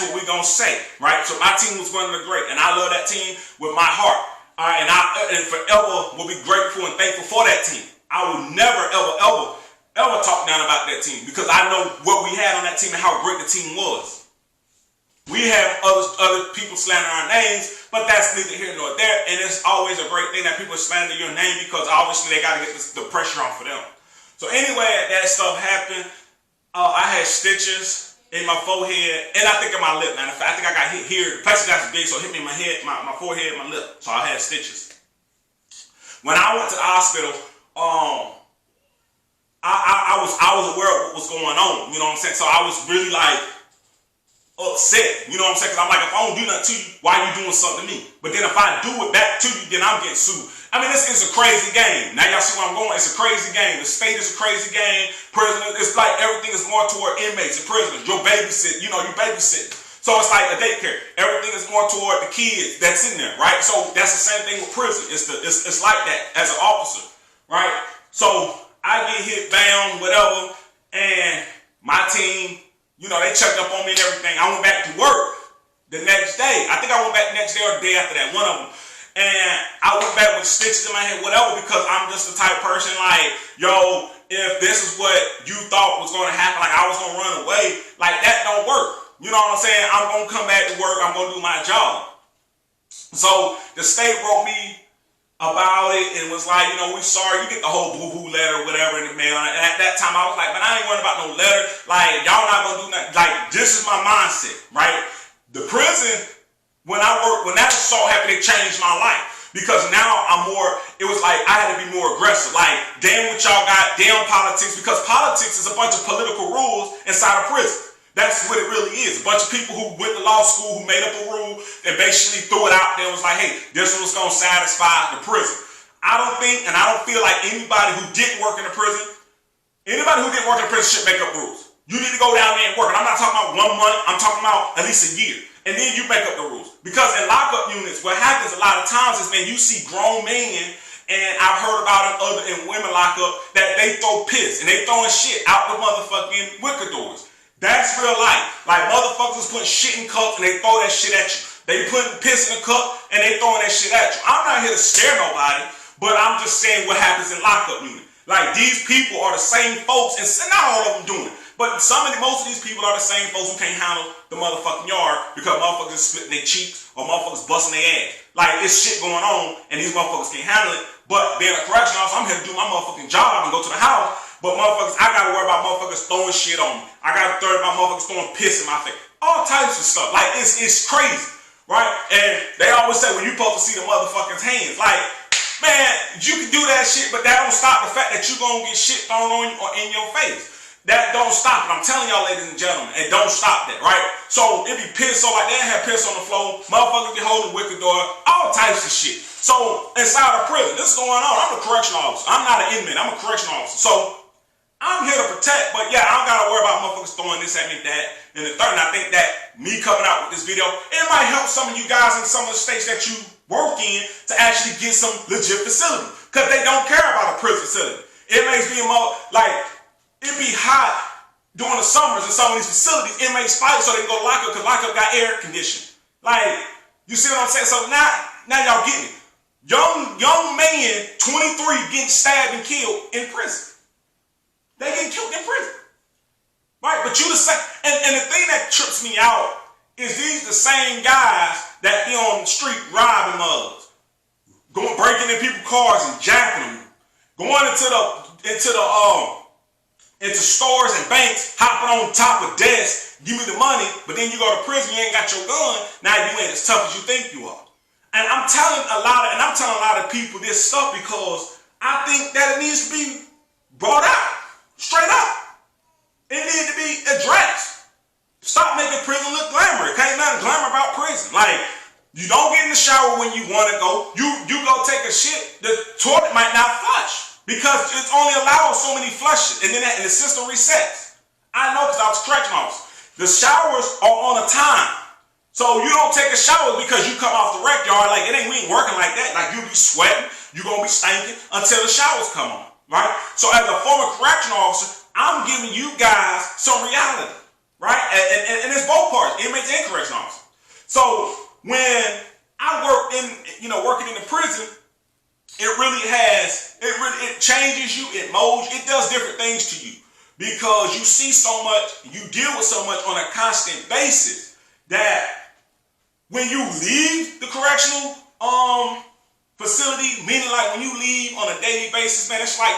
what we're gonna say, right? So my team was one of the great, and I love that team with my heart. All right, and forever will be grateful and thankful for that team. I will never, ever talk down about that team because I know what we had on that team and how great the team was. We have other people slandering our names, but that's neither here nor there. And it's always a great thing that people slander your name because obviously they got to get the pressure off of them. So anyway, that stuff happened. I had stitches in my forehead, and I think in my lip. Now, I think I got hit here. The plexiglass is big, so it hit me in my head, my forehead, and my lip. So I had stitches. when I went to the hospital, I was aware of what was going on. You know what I'm saying? So I was really like upset. You know what I'm saying? Because I'm like, if I don't do nothing to you, why are you doing something to me? But then if I do it back to you, then I'm getting sued. I mean, this is a crazy game. Now y'all see where I'm going. It's a crazy game. The state is a crazy game. Prison, it's like everything is going toward inmates and prisoners. Your babysit, you babysit. So it's like a daycare. Everything is going toward the kids that's in there, right? So that's the same thing with prison. It's like that as an officer, right? So I get hit, bam, whatever, and my team, they checked up on me and everything. I went back to work the next day. I think I went back the next day or the day after that, one of them. And I went back with stitches in my head, whatever, because I'm just the type of person like, yo, if this is what you thought was going to happen, like I was going to run away, like that don't work. You know what I'm saying? I'm going to come back to work. I'm going to do my job. So the state wrote me about it and was like, we sorry. You get the whole boo-hoo letter or whatever in the mail. And at that time, I was like, man, I ain't worried about no letter. Like, y'all not going to do nothing. Like, this is my mindset, right? The prison, when that assault happened, it changed my life. Because now it was like I had to be more aggressive. Like, damn what y'all got, damn politics. Because politics is a bunch of political rules inside of prison. That's what it really is. A bunch of people who went to law school, who made up a rule, and basically threw it out there and was like, hey, this one's going to satisfy the prison. I don't feel like anybody who didn't work in the prison should make up rules. You need to go down there and work. And I'm not talking about 1 month. I'm talking about at least a year. And then you make up the rules. Because in lockup units, what happens a lot of times is, man, you see grown men, and I've heard about it in women lockup, that they throw piss, and they throwing shit out the motherfucking wicker doors. That's real life. Like, motherfuckers put shit in cups and they throw that shit at you. They putting piss in a cup and they throwing that shit at you. I'm not here to scare nobody, but I'm just saying what happens in lockup unit. Like, these people are the same folks, and not all of them doing it, but most of these people are the same folks who can't handle the motherfucking yard because motherfuckers splitting their cheeks or motherfuckers busting their ass. Like, it's shit going on and these motherfuckers can't handle it. But being a correctional officer, I'm here to do my motherfucking job and go to the house. But motherfuckers, I gotta worry about motherfuckers throwing shit on me. I gotta worry about motherfuckers throwing piss in my face. All types of stuff. Like, it's crazy, right? And they always say, well, you supposed to see the motherfuckers' hands. Like, man, you can do that shit, but that don't stop the fact that you gonna get shit thrown on you or in your face. That don't stop it. I'm telling y'all, ladies and gentlemen, it don't stop that, right? So it be piss, so like they have piss on the floor, motherfuckers be holding the wicker door, all types of shit. So inside of prison, this is going on. I'm a correctional officer. I'm not an inmate. I'm a correctional officer. So I'm here to protect, but yeah, I don't gotta worry about motherfuckers throwing this at me, that, and the third. And I think that me coming out with this video, it might help some of you guys in some of the states that you work in to actually get some legit facility, because they don't care about a prison facility. It makes me more like, it be hot during the summers in some of these facilities. Inmates fight so they can go to lockup because lockup got air conditioning. Like, you see what I'm saying? So now y'all get me. Young man, 23, getting stabbed and killed in prison. They getting killed in prison. Right? But you the same. And the thing that trips me out is these the same guys that be on the street robbing mugs, breaking in people's cars and jacking them, going into stores and banks, hopping on top of desks, give me the money, but then you go to prison, you ain't got your gun, now you ain't as tough as you think you are. And I'm telling a lot of people this stuff because I think that it needs to be brought out, straight up. It needs to be addressed. Stop making prison look glamorous. Can't nothing glamour about prison. Like, you don't get in the shower when you want to go. You go take a shit, the toilet might not flush, because it's only allowed so many flushes, and then the system resets. I know, because I was a correctional officer. The showers are on a time. So you don't take a shower because you come off the rec yard. Like, we ain't working like that. Like, you be sweating, you going to be stinking until the showers come on, right? So as a former correctional officer, I'm giving you guys some reality, right? And it's both parts, inmates and correctional officers. So when I worked working in the prison, it changes you, it molds, it does different things to you, because you see so much, you deal with so much on a constant basis that when you leave the correctional facility, meaning like when you leave on a daily basis, man, it's like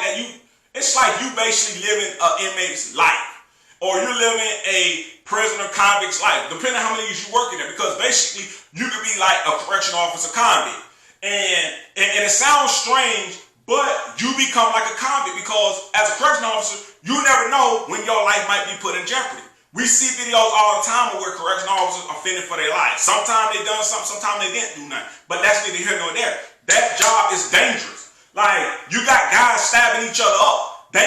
you basically living an inmate's life, or you're living a prisoner convict's life, depending on how many years you work in there, because basically you could be like a correctional officer convict. And it sounds strange, but you become like a convict because as a correctional officer, you never know when your life might be put in jeopardy. We see videos all the time where correctional officers are fending for their life. Sometimes they done something, sometimes they didn't do nothing. But that's neither here nor there. That job is dangerous. Like, you got guys stabbing each other up. They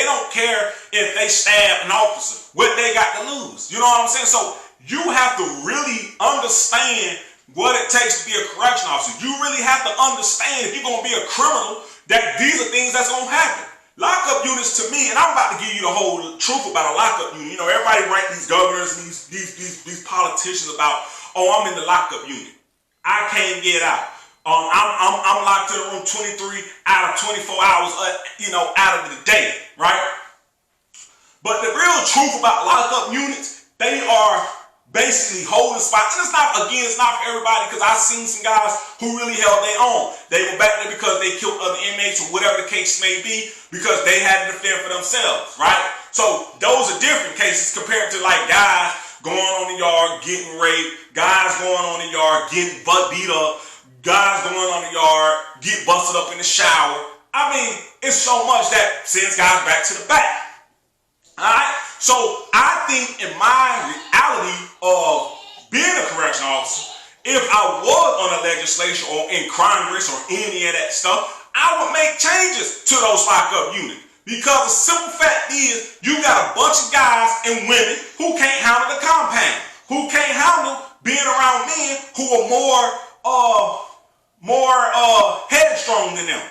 don't care if they stab an officer. What they got to lose. You know what I'm saying? So you have to really understand what it takes to be a correctional officer. You really have to understand if you're going to be a criminal that these are things that's going to happen. Lockup units to me, and I'm about to give you the whole truth about a lockup unit. You know, everybody rank these governors and these politicians about, oh, I'm in the lockup unit. I can't get out. I'm locked in a room 23 out of 24 hours, out of the day, right? But the real truth about lockup units, they are basically holding spots. And it's not for everybody, because I've seen some guys who really held their own. They were back there because they killed other inmates or whatever the case may be, because they had to defend for themselves, right? So those are different cases compared to like guys going on in the yard getting raped, guys going on in the yard getting beat up, guys going on in the yard get busted up in the shower. I mean, it's so much that sends guys back to the back. Alright, so I think in my reality of being a correctional officer, if I was on a legislature or in Congress or any of that stuff, I would make changes to those lockup units. Because the simple fact is, you got a bunch of guys and women who can't handle the compound, who can't handle being around men who are more headstrong than them.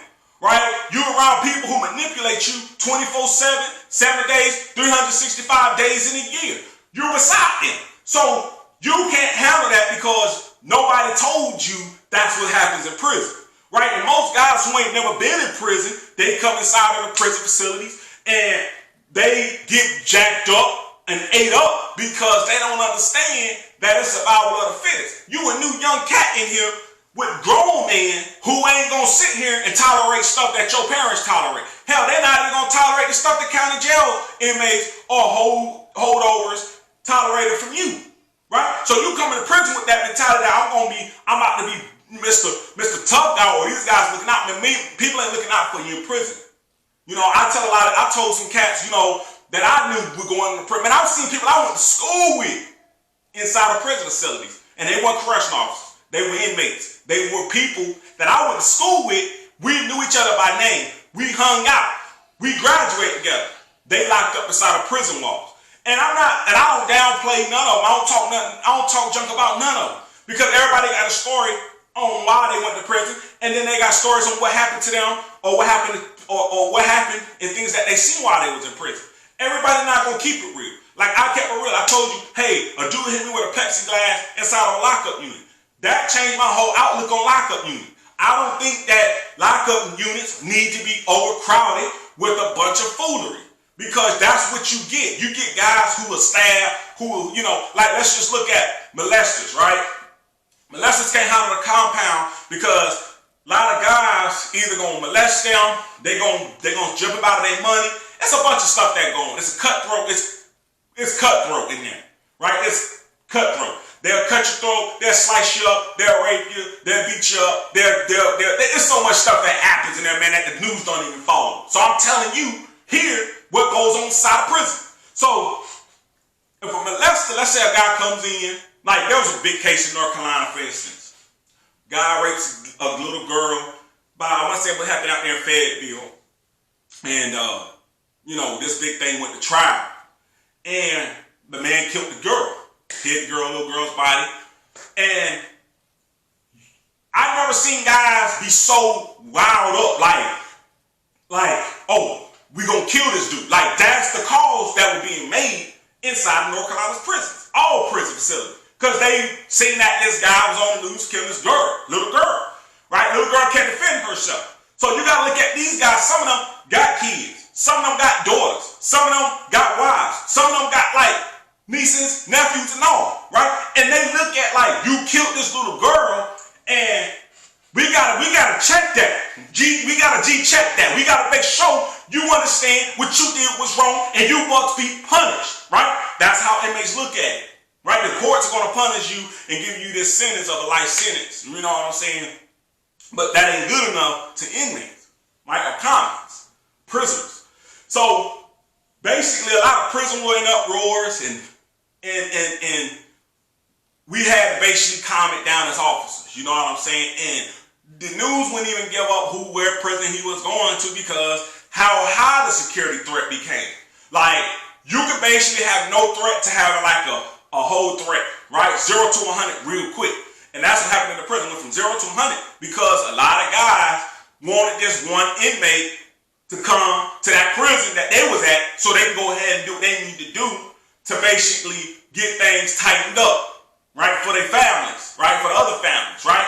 Right? You're around people who manipulate you 24/7, 7 days, 365 days in a year. You're beside them. So you can't handle that because nobody told you that's what happens in prison. Right? And most guys who ain't never been in prison, they come inside of the prison facilities and they get jacked up and ate up because they don't understand that it's survival of the fittest. You a new young cat in here with grown men who ain't gonna sit here and tolerate stuff that your parents tolerate. Hell, they're not even gonna tolerate the stuff that county jail inmates or holdovers tolerated from you, right? So you come into prison with that mentality that I'm about to be Mr. Tough Guy, or these guys looking out for me. People ain't looking out for you in prison. You know, I told some cats, that I knew were going to prison. Man, I've seen people I went to school with inside of prison facilities, and they weren't correctional officers. They were inmates. They were people that I went to school with. We knew each other by name. We hung out. We graduated together. They locked up inside of prison walls. And I don't downplay none of them. I don't talk junk about none of them. Because everybody got a story on why they went to prison. And then they got stories on what happened to them or what happened and things that they seen while they was in prison. Everybody not going to keep it real. Like I kept it real. I told you, hey, a dude hit me with a Pepsi glass inside of a lockup unit. That changed my whole outlook on lockup units. I don't think that lockup units need to be overcrowded with a bunch of foolery. Because that's what you get. You get guys who will stab, like let's just look at molesters, right? Molesters can't handle the compound because a lot of guys either gonna molest them, they're gonna jump about their money. It's a bunch of stuff that going on. It's a cutthroat. It's cutthroat in there, right? It's cutthroat. They'll cut your throat, they'll slice you up, they'll rape you, they'll beat you up, there's so much stuff that happens in there, man, that the news don't even follow. So I'm telling you here what goes on inside of prison. So if a molester, let's say a guy comes in, like there was a big case in North Carolina, for instance. Guy rapes a little girl I want to say what happened out there in Fayetteville. And, this big thing went to trial. And the man killed the girl. Hit the little girl's body. And I've never seen guys be so wound up like, oh, we gonna kill this dude. Like, that's the calls that were being made inside North Carolina's prisons. All prison facilities. Because they seen that this guy was on the news killing this little girl. Right? Little girl can't defend herself. So you gotta look at these guys. Some of them got kids. Some of them got daughters. Some of them got wives. Some of them got nieces, nephews, and all. Right? And they look at you killed this little girl, and we gotta check that. We gotta check that. We gotta make sure you understand what you did was wrong, and you must be punished. Right? That's how inmates look at it. right? The courts are going to punish you and give you this sentence of a life sentence. You know what I'm saying? But that ain't good enough to inmates, right? Or convicts, prisoners. So basically, a lot of prison were in uproars, and we had to basically calm it down as officers. You know what I'm saying? And the news wouldn't even give up where prison he was going to, because how high the security threat became. Like, you could basically have no threat to having like a whole threat, right? 0 to 100 real quick. And that's what happened in the prison. Went from 0 to 100 because a lot of guys wanted this one inmate to come to that prison that they was at so they can go ahead and do what they need to do to basically get things tightened up, right? For their families, right? For the other families, right?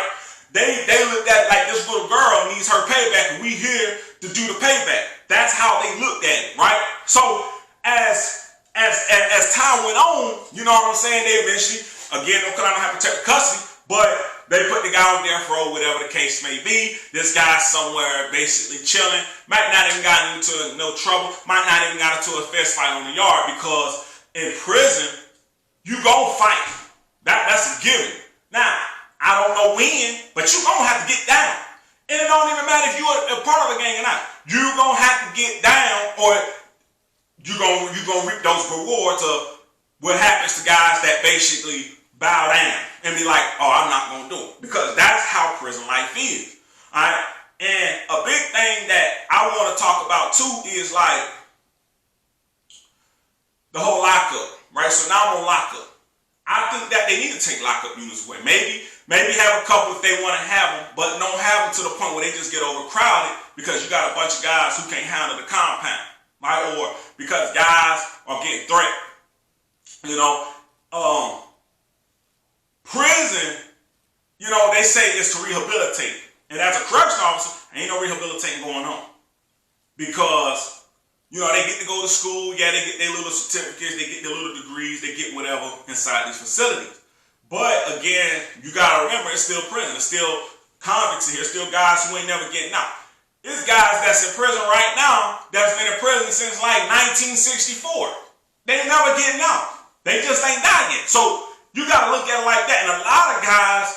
They looked at it like this little girl needs her payback and we here to do the payback. That's how they looked at it, right? So as time went on, you know what I'm saying, they eventually, again, no crime, don't have to take custody, but they put the guy on death row, whatever the case may be. This guy's somewhere basically chilling, might not even got into no trouble, might not even got into a fist fight on the yard, because in prison, you gon' fight. That's a given. Now, I don't know when, but you gonna have to get down. And it don't even matter if you're a part of the gang or not. You gonna have to get down, or you gonna reap those rewards of what happens to guys that basically bow down and be like, oh, I'm not gonna do it. Because that's how prison life is. Alright? And a big thing that I want to talk about too is like the whole lockup. Right? So now I'm on lockup. I think that they need to take lockup units away. Maybe have a couple if they want to have them, but don't have them to the point where they just get overcrowded because you got a bunch of guys who can't handle the compound, right? Or because guys are getting threatened. You know, prison, you know, they say it's to rehabilitate. And as a correctional officer, ain't no rehabilitating going on. Because, you know, they get to go to school, yeah, they get their little certificates, they get their little degrees, they get whatever inside these facilities. But again, you gotta remember, it's still prison. It's still convicts in here, still guys who ain't never getting out. There's guys that's in prison right now that's been in prison since like 1964. They ain't never getting out. They just ain't died yet. So you gotta look at it like that. And a lot of guys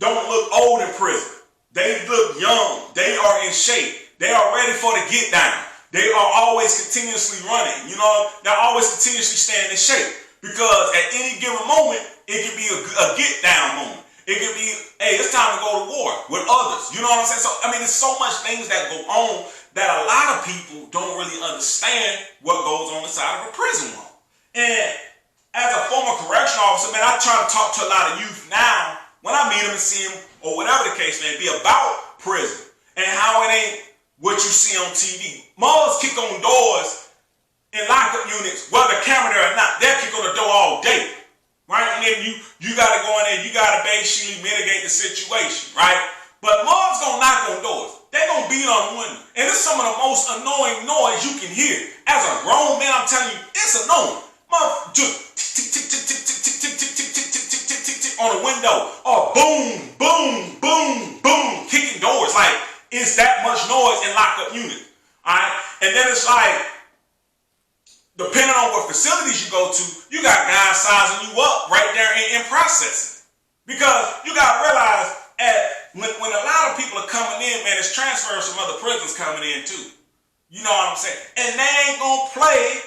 don't look old in prison. They look young. They are in shape. They are ready for the get down. They are always continuously running. You know, they're always continuously staying in shape. Because at any given moment, it can be a get down moment. It can be, hey, it's time to go to war with others. You know what I'm saying? So, I mean, there's so much things that go on that a lot of people don't really understand what goes on inside of a prison wall. And as a former correctional officer, man, I try to talk to a lot of youth now when I meet them and see them, or whatever the case may be, about prison and how it ain't what you see on TV. Mothers kick on doors in lockup units, whether the camera there or not. They'll kick on the door all day, right? And then you got to go in there, you got to basically mitigate the situation, right? But mothers gonna knock on doors. They're gonna beat on the window. And it's some of the most annoying noise you can hear. As a grown man, I'm telling you, it's annoying. Mother, just tick, tick, tick, tick, tick, tick, tick, tick, tick, tick, tick, tick, tick, tick, tick on the window. Or boom, boom, boom, boom, kicking doors. Like, it's that much noise in lockup units. Alright? And then it's like, depending on what facilities you go to, you got guys sizing you up right there in processing. Because you gotta realize when a lot of people are coming in, man, it's transfers from other prisons coming in too. You know what I'm saying? And they ain't gonna play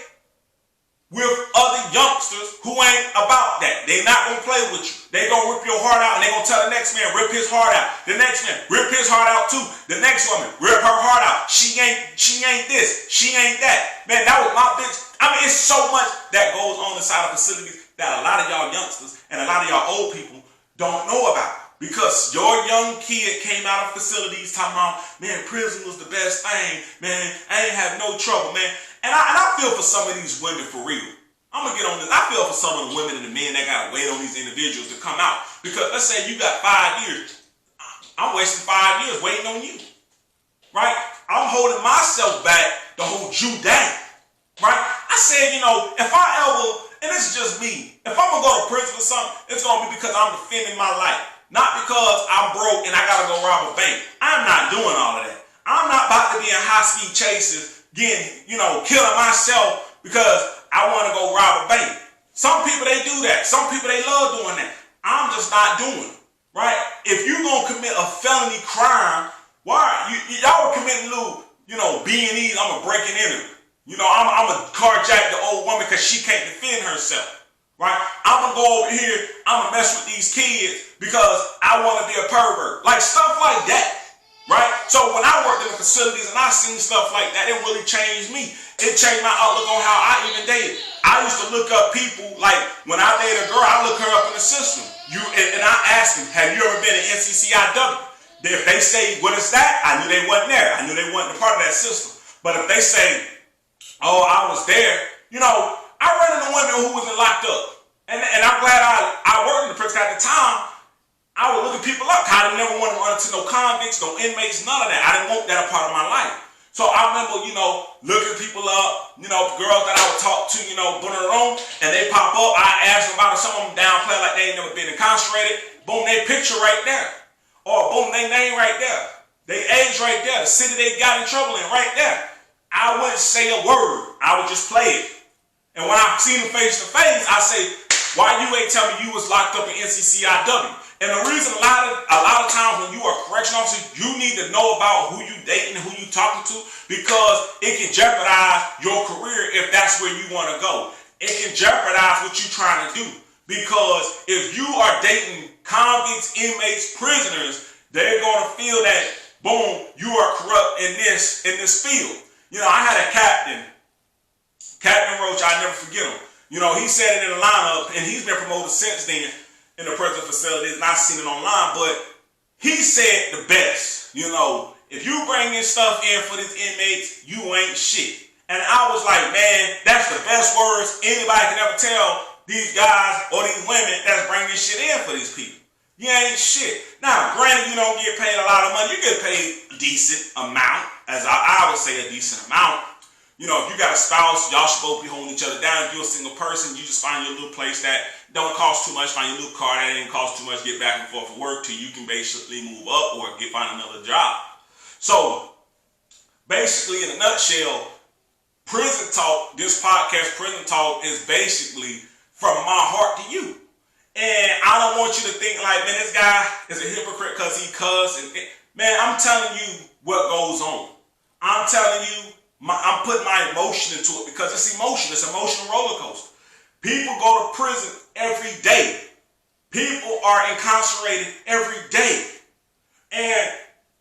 with other youngsters who ain't about that. They not gonna play with you. They gonna rip your heart out, and they gonna tell the next man, rip his heart out. The next man, rip his heart out too. The next woman, rip her heart out. She ain't this, she ain't that. Man, that was my bitch. I mean, it's so much that goes on inside of facilities that a lot of y'all youngsters and a lot of y'all old people don't know about. Because your young kid came out of facilities talking about, man, prison was the best thing. Man, I ain't have no trouble, man. And I feel for some of these women for real. I'm going to get on this. I feel for some of the women and the men that got to wait on these individuals to come out. Because let's say you got 5 years. I'm wasting 5 years waiting on you. Right? I'm holding myself back to hold you down. Right? I said, you know, if I ever, and this is just me, if I'm going to go to prison or something, it's going to be because I'm defending my life. Not because I'm broke and I got to go rob a bank. I'm not doing all of that. I'm not about to be in high-speed chases, getting, you know, killing myself because I want to go rob a bank. Some people, they do that. Some people, they love doing that. I'm just not doing it, right? If you're going to commit a felony crime, why? Y'all were committing little, B&Es, I'm a breaking in. I'm a carjack the old woman because she can't defend herself, right? I'm going to go over here, I'm going to mess with these kids because I want to be a pervert. Like stuff like that, right? So when I worked in the facilities and I seen stuff like that, it really changed me. It changed my outlook on how I even dated. I used to look up people, like when I dated a girl, I look her up in the system. And I asked them, have you ever been in NCCIW? If they say, what is that? I knew they wasn't there. I knew they wasn't a part of that system. But if they say, oh, I was there, I ran into women who wasn't locked up. And I'm glad I worked in the prison. At the time, I would look at people up. I didn't never want to run into no convicts, no inmates, none of that. I didn't want that a part of my life. So I remember, looking people up, girls that I would talk to, put in a room, and they pop up. I ask them about it. Some of them downplay like they ain't never been incarcerated. Boom, they picture right there. Or boom, they name right there. They age right there. The city they got in trouble in right there. I wouldn't say a word. I would just play it. And when I seen them face to face, I say, why you ain't tell me you was locked up in NCCIW? And the reason a lot of times when you are a correctional officer, you need to know about who you dating and who you talking to, because it can jeopardize your career if that's where you want to go. It can jeopardize what you're trying to do. Because if you are dating convicts, inmates, prisoners, they're going to feel that, boom, you are corrupt in this field. I had a Captain Roach, I never forget him. He said it in the lineup, and he's been promoted since then in the prison facilities, and I've seen it online, but he said the best. If you bring this stuff in for these inmates, you ain't shit. And I was like, man, that's the best words anybody can ever tell these guys or these women that's bringing shit in for these people. You ain't shit. Now, granted, you don't get paid a lot of money. You get paid a decent amount, as I would say a decent amount. If you got a spouse, y'all should both be holding each other down. If you're a single person, you just find your little place that don't cost too much. Find your little car that didn't cost too much. Get back and forth for work till you can basically move up or find another job. So, basically, in a nutshell, Prison Talk, this podcast, Prison Talk, is basically from my heart to you. And I don't want you to think like, man, this guy is a hypocrite because he cussed. Man, I'm telling you what goes on. I'm telling you, I'm putting my emotion into it because it's emotion. It's an emotional roller coaster. People go to prison every day. People are incarcerated every day. And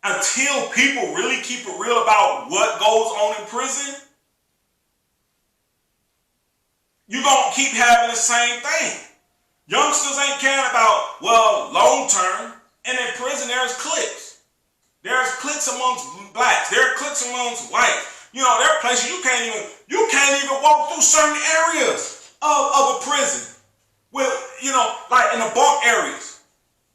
until people really keep it real about what goes on in prison, you're going to keep having the same thing. Youngsters ain't caring about, long term. And in prison, there's cliques. There's cliques amongst blacks. There are cliques amongst whites. There are places you can't even walk through certain areas of a prison. With, like in the bunk areas,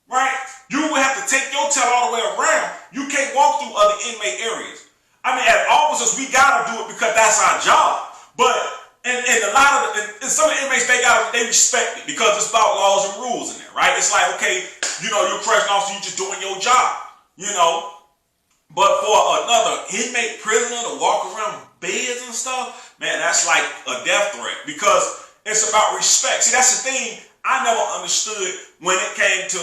right? You would have to take your tail all the way around. You can't walk through other inmate areas. I mean, as officers, we gotta do it because that's our job. But and a lot of some of the inmates, they respect it because it's about laws and rules in there, right? It's like, okay, you're a correctional officer, you're just doing your job, But for another inmate prisoner to walk around beds and stuff, man, that's like a death threat because it's about respect. See, that's the thing I never understood when it came to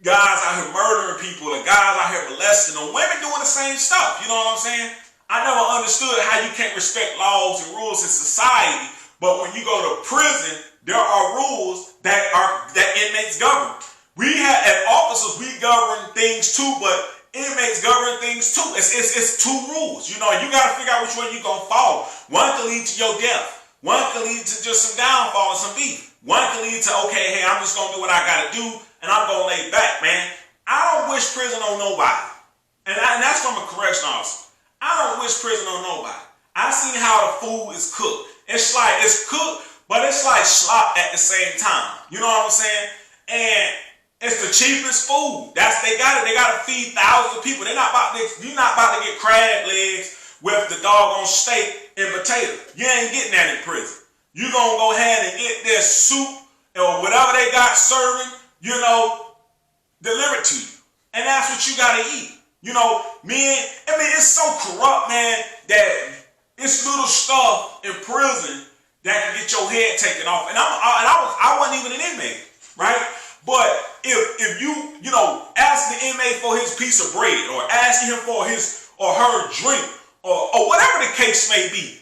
guys out here murdering people and guys out here molesting them. Women doing the same stuff, you know what I'm saying? I never understood how you can't respect laws and rules in society, but when you go to prison, there are rules that inmates govern. We have, as officers, we govern things too, but inmates govern things too. It's two rules. You got to figure out which one you're going to follow. One can lead to your death. One can lead to just some downfall and some beef. One can lead to, okay, hey, I'm just going to do what I got to do, and I'm going to lay back, man. I don't wish prison on nobody. And that's from a correctional officer. I don't wish prison on nobody. I seen how the food is cooked. It's like, it's cooked, but it's like slop at the same time. You know what I'm saying? And it's the cheapest food. They got to feed thousands of people. You're not about to get crab legs with the doggone steak and potato. You ain't getting that in prison. You're going to go ahead and get their soup or whatever they got serving, delivered to you. And that's what you got to eat. It's so corrupt, man, that it's little stuff in prison that can get your head taken off. And I wasn't even an inmate, right? But if you know, asking the inmate for his piece of bread, or asking him for his or her drink, or whatever the case may be,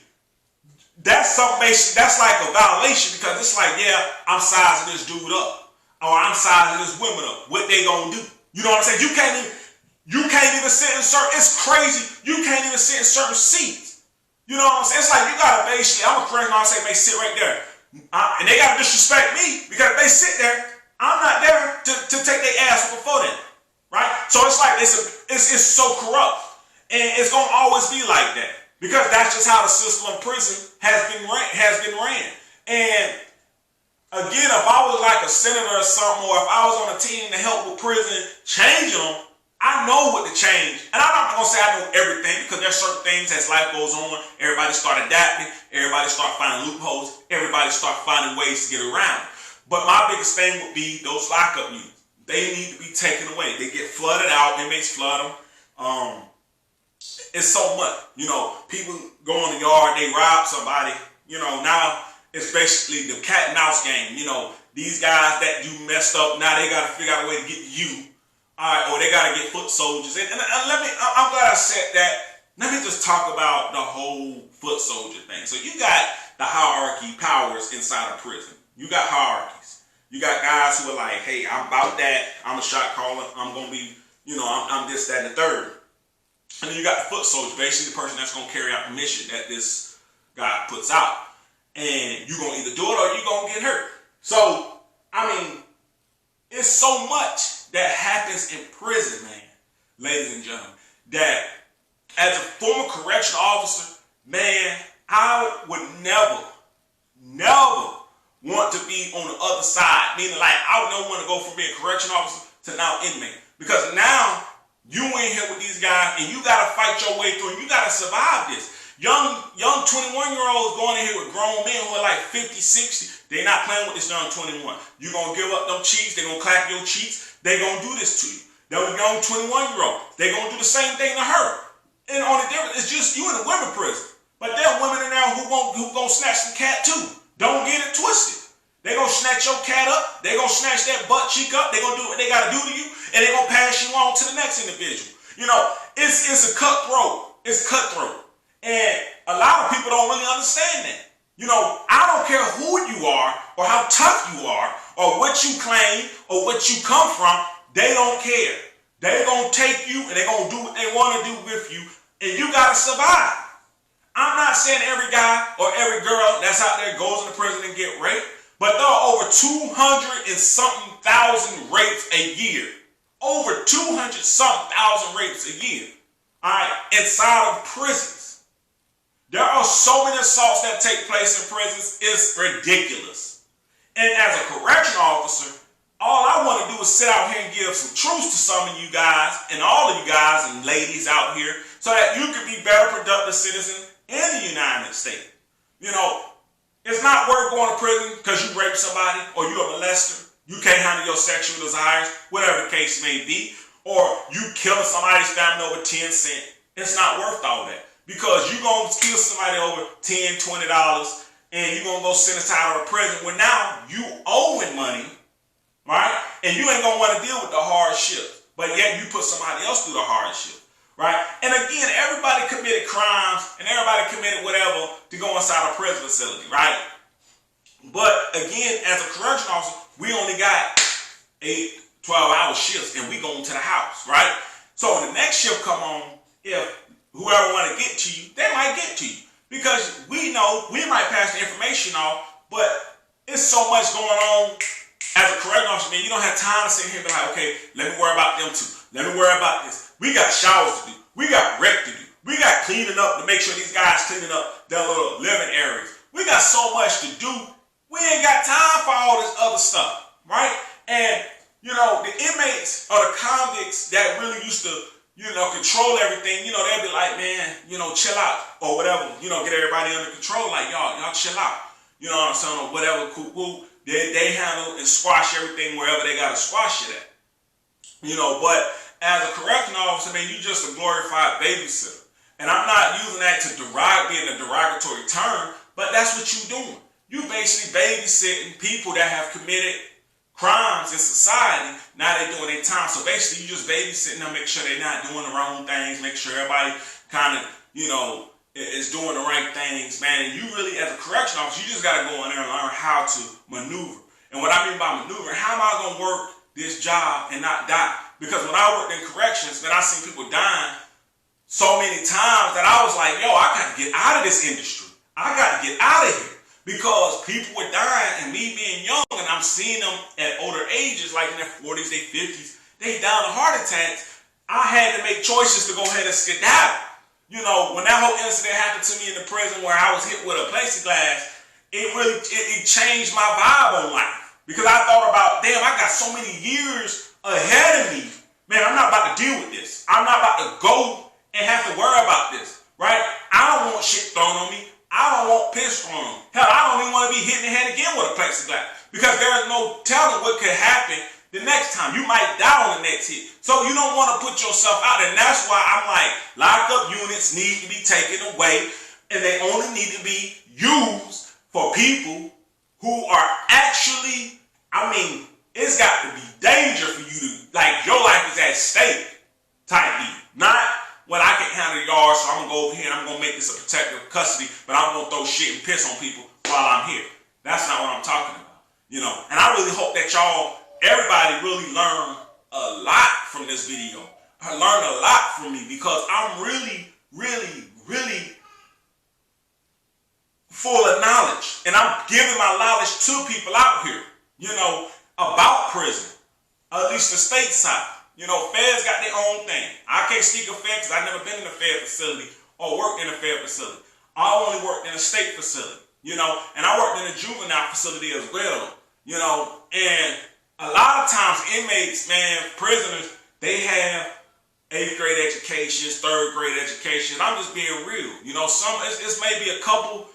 that's something, that's like a violation, because it's like, yeah, I'm sizing this dude up, or I'm sizing this woman up. What they gonna do? You know what I'm saying? You can't even sit in certain. It's crazy. You can't even sit in certain seats. You know what I'm saying? It's like you gotta basically. I'm a correctional officer. They sit right there, and they gotta disrespect me because if they sit there, I'm not there to take their ass before them, right? So it's like it's so corrupt, and it's gonna always be like that because that's just how the system of prison has been ran. And again, if I was like a senator or something, or if I was on a team to help with prison changing them, I know what to change. And I'm not gonna say I know everything, because there's certain things as life goes on, everybody start adapting, everybody start finding loopholes, everybody start finding ways to get around. But my biggest thing would be those lockup units. They need to be taken away. They get flooded out. Inmates flood them. It's so much. You know, people go in the yard, they rob somebody. You know, now it's basically the cat and mouse game. You know, these guys that you messed up, now they got to figure out a way to get you. All right, or they got to get foot soldiers. And I'm glad I said that. Let me just talk about the whole foot soldier thing. So you got the hierarchy powers inside of prison. You got hierarchies. You got guys who are like, hey, I'm about that. I'm a shot caller. I'm going to be, you know, I'm this, that, and the third. And then you got the foot soldier, basically the person that's going to carry out the mission that this guy puts out. And you're going to either do it or you're going to get hurt. So, I mean, it's so much that happens in prison, man, ladies and gentlemen, that as a former correctional officer, man, I would never want to be on the other side. Meaning, like, I would never want to go from being a correctional officer to now inmate. Because now you in here with these guys and you got to fight your way through and you got to survive this. Young 21-year-olds going in here with grown men who are like 50, 60. They're not playing with this young 21. You're going to give up them cheeks. They're going to clap your cheeks. They're going to do this to you. That young 21-year-old, they're going to do the same thing to her. And on the difference, it's just you in a women prison. But there are women in there who going to snatch some cat too. Don't get it twisted. They're going to snatch your cat up. They're going to snatch that butt cheek up. They're going to do what they got to do to you. And they're going to pass you on to the next individual. You know, it's a cutthroat. It's cutthroat. And a lot of people don't really understand that. You know, I don't care who you are or how tough you are or what you claim or what you come from. They don't care. They're going to take you and they're going to do what they want to do with you. And you got to survive. I'm not saying every guy or every girl that's out there goes into prison and get raped. But there are over 200 and something thousand rapes a year. Over 200 something thousand rapes a year. All right, inside of prisons. There are so many assaults that take place in prisons. It's ridiculous. And as a correctional officer, all I want to do is sit out here and give some truth to some of you guys and all of you guys and ladies out here so that you can be better productive citizens in the United States. You know, it's not worth going to prison because you raped somebody or you're a molester. You can't handle your sexual desires, whatever the case may be. Or you killing somebody's family over 10 cents. It's not worth all that. Because you're going to kill somebody over $10, $20 and you're going to go send us out of prison when now you owing money, right? And you ain't going to want to deal with the hardship. But yet you put somebody else through the hardship. Right? And again, everybody committed crimes and everybody committed whatever to go inside a prison facility, right? But again, as a correctional officer, we only got 8, 12-hour shifts and we going to the house, right? So when the next shift come on, if whoever want to get to you, they might get to you. Because we know we might pass the information off, but it's so much going on as a correctional officer, man, you don't have time to sit here and be like, okay, let me worry about them too. Let me worry about this. We got showers to do. We got rec to do. We got cleaning up to make sure these guys cleaning up their little living areas. We got so much to do. We ain't got time for all this other stuff, right? And, you know, the inmates or the convicts that really used to, you know, control everything, you know, they'll be like, man, you know, chill out or whatever. You know, get everybody under control. Like, y'all chill out. You know what I'm saying? Or whatever, cool. They handle and squash everything wherever they got to squash it at. You know, but as a correctional officer, man, you're just a glorified babysitter. And I'm not using that to being a derogatory term, but that's what you're doing. You basically babysitting people that have committed crimes in society. Now they're doing their time. So basically, you just babysitting them, make sure they're not doing the wrong things, make sure everybody kind of, is doing the right things, man. And you really, as a correctional officer, you just got to go in there and learn how to maneuver. And what I mean by maneuver, how am I going to work this job and not die? Because when I worked in corrections, man, I seen people dying so many times that I was like, yo, I got to get out of this industry. I got to get out of here. Because people were dying, and me being young, and I'm seeing them at older ages, like in their 40s, their 50s, they died of heart attacks. I had to make choices to go ahead and skedaddle. When that whole incident happened to me in the prison where I was hit with a plexiglass, it changed my vibe on life. Because I thought about, damn, I got so many years ahead of me. Man, I'm not about to deal with this. I'm not about to go and have to worry about this, right? I don't want shit thrown on me. I don't want piss thrown on me. Hell, I don't even want to be hit in the head again with a plexiglass. Because there's no telling what could happen the next time. You might die on the next hit. So you don't want to put yourself out there. And that's why I'm like, lockup units need to be taken away. And they only need to be used for people who are actually, it's got to be danger for you to, like, your life is at stake type deal. Not, well, I can handle the yard, so I'm going to go over here and I'm going to make this a protective custody, but I'm going to throw shit and piss on people while I'm here. That's not what I'm talking about. And I really hope that everybody really learn a lot from this video. I learned a lot from me because I'm really, really, really full of knowledge. And I'm giving my knowledge to people out here, about prison, at least the state side. Feds got their own thing. I can't speak of feds because I've never been in a fed facility or worked in a fed facility. I only worked in a state facility, and I worked in a juvenile facility as well, and a lot of times inmates, man, prisoners, they have 8th grade educations, 3rd grade education. I'm just being real. It's maybe a couple,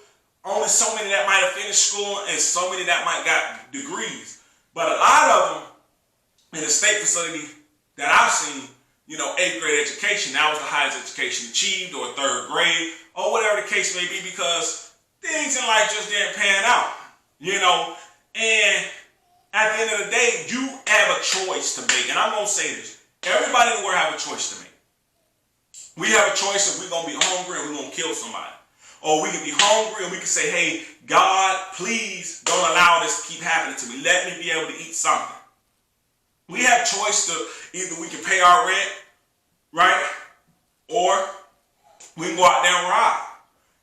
only so many that might have finished school and so many that might got degrees. But a lot of them in the state facility that I've seen, 8th grade education, that was the highest education achieved, or 3rd grade, or whatever the case may be, because things in life just didn't pan out, and at the end of the day, you have a choice to make. And I'm going to say this. Everybody in the world have a choice to make. We have a choice if we're going to be hungry and we're going to kill somebody. Or we can be hungry and we can say, hey, God, please don't allow this to keep happening to me. Let me be able to eat something. We have choice to either we can pay our rent, right? Or we can go out there and rob.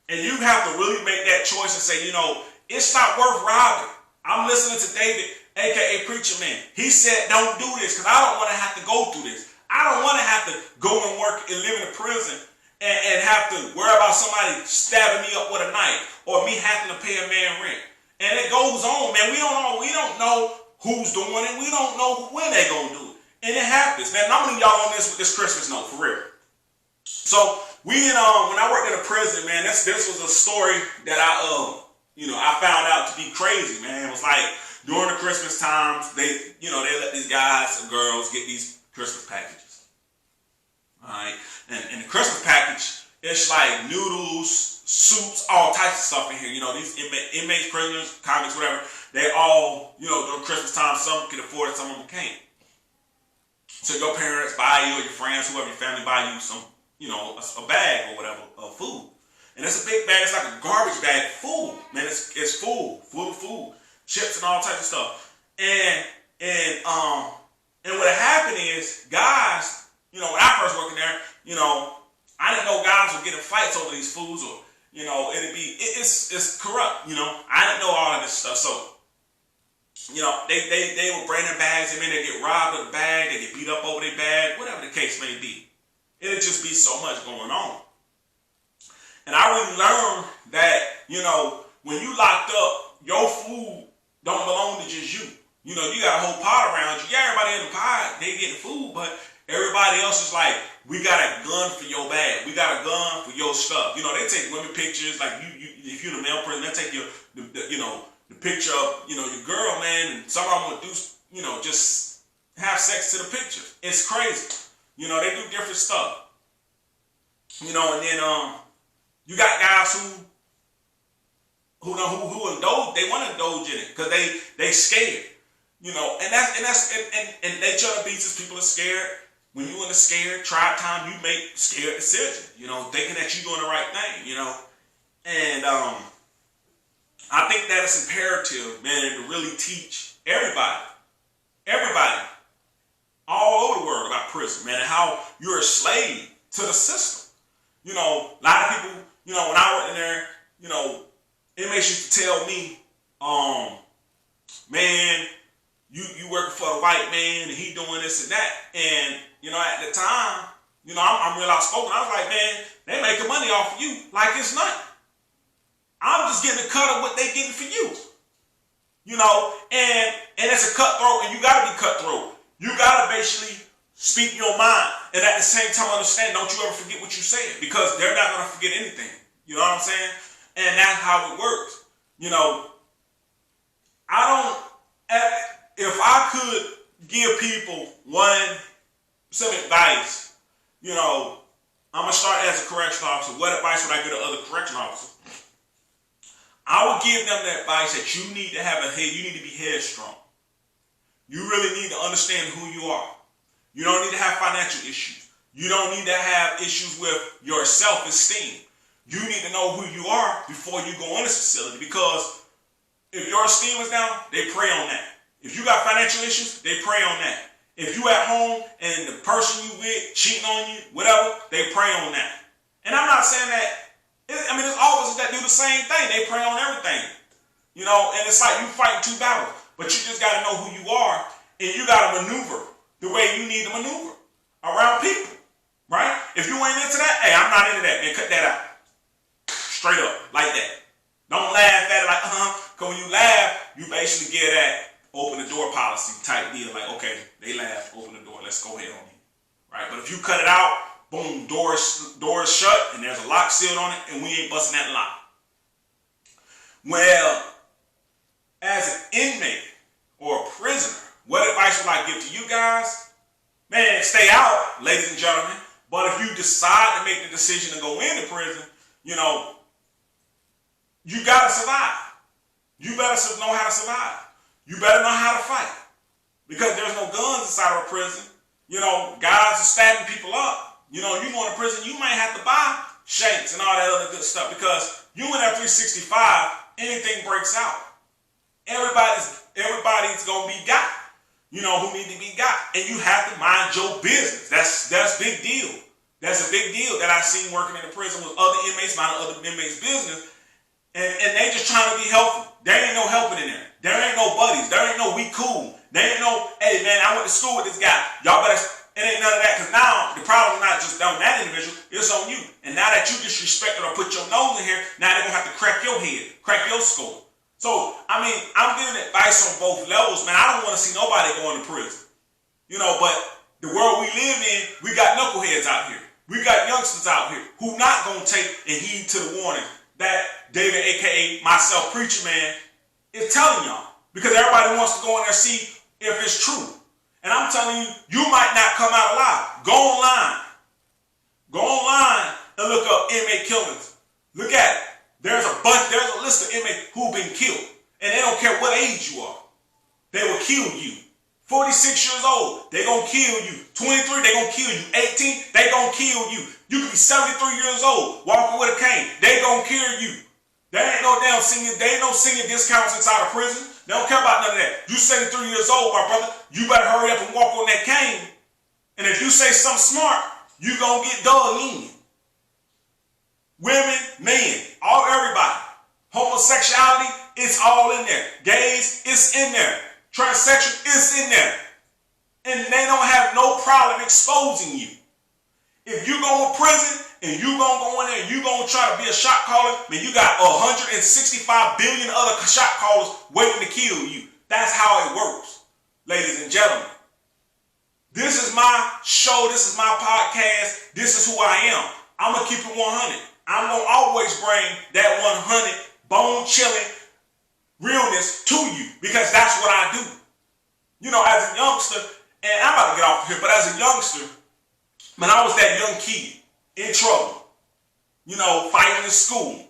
And you have to really make that choice and say, it's not worth robbing. I'm listening to David, a.k.a. Preacher Man. He said, don't do this because I don't want to have to go through this. I don't want to have to go and work and live in a prison and have to worry about somebody stabbing me up with a knife or me having to pay a man rent. And it goes on, man. We don't know who's doing it. We don't know when they're going to do it. And it happens. Man, I'm leaving y'all on this with this Christmas note, for real. So, when I worked in a prison, man, this was a story that I found out to be crazy, man. It was like during the Christmas times, they let these guys and girls get these Christmas packages. All right, and the Christmas package, it's like noodles, soups, all types of stuff in here. These inmates, prisoners, convicts, whatever. They all, during Christmas time, some can afford it, some of them can't. So your parents buy you, or your friends, whoever your family buy you some, a bag or whatever of food. And it's a big bag. It's like a garbage bag full. Man, it's full of food, chips and all types of stuff. And what happened is, guys, when I first worked in there, I didn't know guys would get in fights over these foods, or it's corrupt. I didn't know all of this stuff. So they would bring their bags in, and they get robbed of the bag, they get beat up over their bag, whatever the case may be. It'd just be so much going on. And I really learned that, when you locked up, your food don't belong to just you. You got a whole pot around you. Yeah, everybody in the pot, they get the food, but everybody else is like, we got a gun for your bag. We got a gun for your stuff. They take women pictures, like if you're the male person, they take the picture of, your girl, man, and some of them would do, just have sex to the picture. It's crazy. They do different stuff. And then, you got guys who indulge, they want to indulge in it because they scared. And they try to beat us. People are scared. When you in a scared, tribe time, you make scared decisions. Thinking that you're doing the right thing. And I think that it's imperative, man, to really teach everybody, all over the world about prison, man, and how you're a slave to the system. A lot of people, when I went in there, inmates used to tell me, man, you working for the white man and he doing this and that. And, at the time, I'm real outspoken. I was like, man, they making money off of you like it's nothing. I'm just getting a cut of what they getting for you. And it's a cutthroat, and you gotta be cutthroat. You gotta basically speak your mind. And at the same time understand, don't you ever forget what you said, because they're not gonna forget anything. You know what I'm saying? And that's how it works. If I could give people some advice, I'm going to start as a correctional officer. What advice would I give to other correctional officers? I would give them the advice that you need to have a head, you need to be headstrong. You really need to understand who you are. You don't need to have financial issues. You don't need to have issues with your self-esteem. You need to know who you are before you go in this facility, because if your esteem is down, they prey on that. If you got financial issues, they prey on that. If you at home and the person you with cheating on you, whatever, they prey on that. And I'm not saying that, there's officers that do the same thing. They prey on everything. And it's like you fighting two battles. But you just got to know who you are, and you got to maneuver the way you need to maneuver around people, right? If you ain't into that, hey, I'm not into that, man. Cut that out. Straight up, like that. Don't laugh at it like, because when you laugh, you basically get that open the door policy type deal. Like, okay, they laugh, open the door, let's go ahead on you. Right? But if you cut it out, boom, doors shut, and there's a lock sealed on it, and we ain't busting that lock. Well, as an inmate or a prisoner, what advice would I give to you guys? Man, stay out, ladies and gentlemen. But if you decide to make the decision to go into prison, you gotta survive. You better know how to survive. You better know how to fight. Because there's no guns inside of a prison. Guys are stabbing people up. You go into prison, you might have to buy shanks and all that other good stuff, because you in that 365, anything breaks out. Everybody's gonna be got. Who need to be got. And you have to mind your business. That's big deal. That's a big deal that I've seen working in the prison with other inmates, minding other inmates' business. And they just trying to be helpful. There ain't no helping in there. There ain't no buddies. There ain't no we cool. There ain't no, hey man, I went to school with this guy. Y'all better, it ain't none of that. Because now the problem is not just on that individual, it's on you. And now that you disrespected or put your nose in here, now they're going to have to crack your head, crack your skull. So, I'm giving advice on both levels, man. I don't want to see nobody going to prison. But the world we live in, we got knuckleheads out here. We got youngsters out here who not going to take and heed to the warning that David, a.k.a. myself, Preacher Man, is telling y'all. Because everybody wants to go in there and see if it's true. And I'm telling you, you might not come out alive. Go online. Go online and look up inmate killings. Look at it. There's a list of inmates who've been killed. And they don't care what age you are. They will kill you. 46 years old, they gonna kill you. 23, they gonna kill you. 18, they gonna kill you. You can be 73 years old, walking with a cane. They gonna kill you. There ain't no damn senior, there ain't no senior discounts inside of prison. They don't care about none of that. You 73 years old, my brother, you better hurry up and walk on that cane. And if you say something smart, you gonna get dug in. Women, men, everybody. Homosexuality, it's all in there. Gays, it's in there. Transsexual, it's in there. And they don't have no problem exposing you. If you go in prison and you gonna go in there and you gonna try to be a shot caller, man, you got 165 billion other shot callers waiting to kill you. That's how it works, ladies and gentlemen. This is my show. This is my podcast. This is who I am. I'm gonna keep it 100. I'm gonna always bring that 100 bone-chilling realness to you, because that's what I do. As a youngster, and I'm about to get off here, but as a youngster, man, I was that young kid in trouble, fighting in school,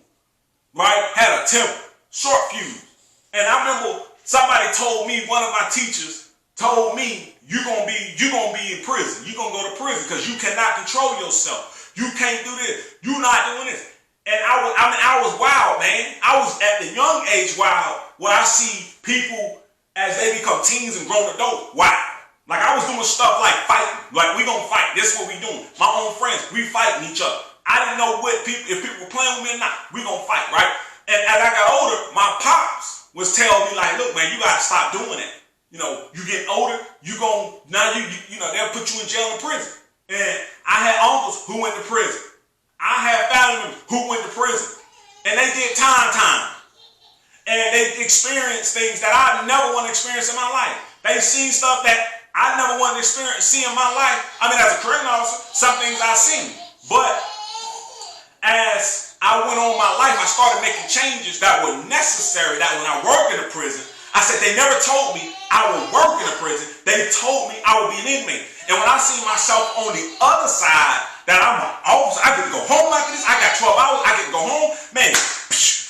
right? Had a temper, short fuse. And I remember somebody told me, one of my teachers told me, you're gonna be in prison. You're gonna go to prison because you cannot control yourself. You can't do this. You're not doing this. And I was wild, man. I was at the young age wild, where I see people as they become teens and grown adults, wild. Like I was doing stuff like fighting. Like we gonna fight. This is what we doing. My own friends, we fighting each other. I didn't know if people were playing with me or not. We gonna fight, right? And as I got older, my pops was telling me like, look, man, you gotta stop doing that. You know, you get older, you know, they'll put you in jail and prison. And I had uncles who went to prison. I had family members who went to prison. And they did time. And they experienced things that I never want to experience in my life. They seen stuff that I never wanted to see in my life. I mean, as a correctional officer, some things I've seen. But as I went on my life, I started making changes that were necessary, that when I worked in a prison, I said they never told me I would work in a prison. They told me I would be an inmate. And when I see myself on the other side, that I'm an officer, I get to go home like this, I got 12 hours, I get to go home, man,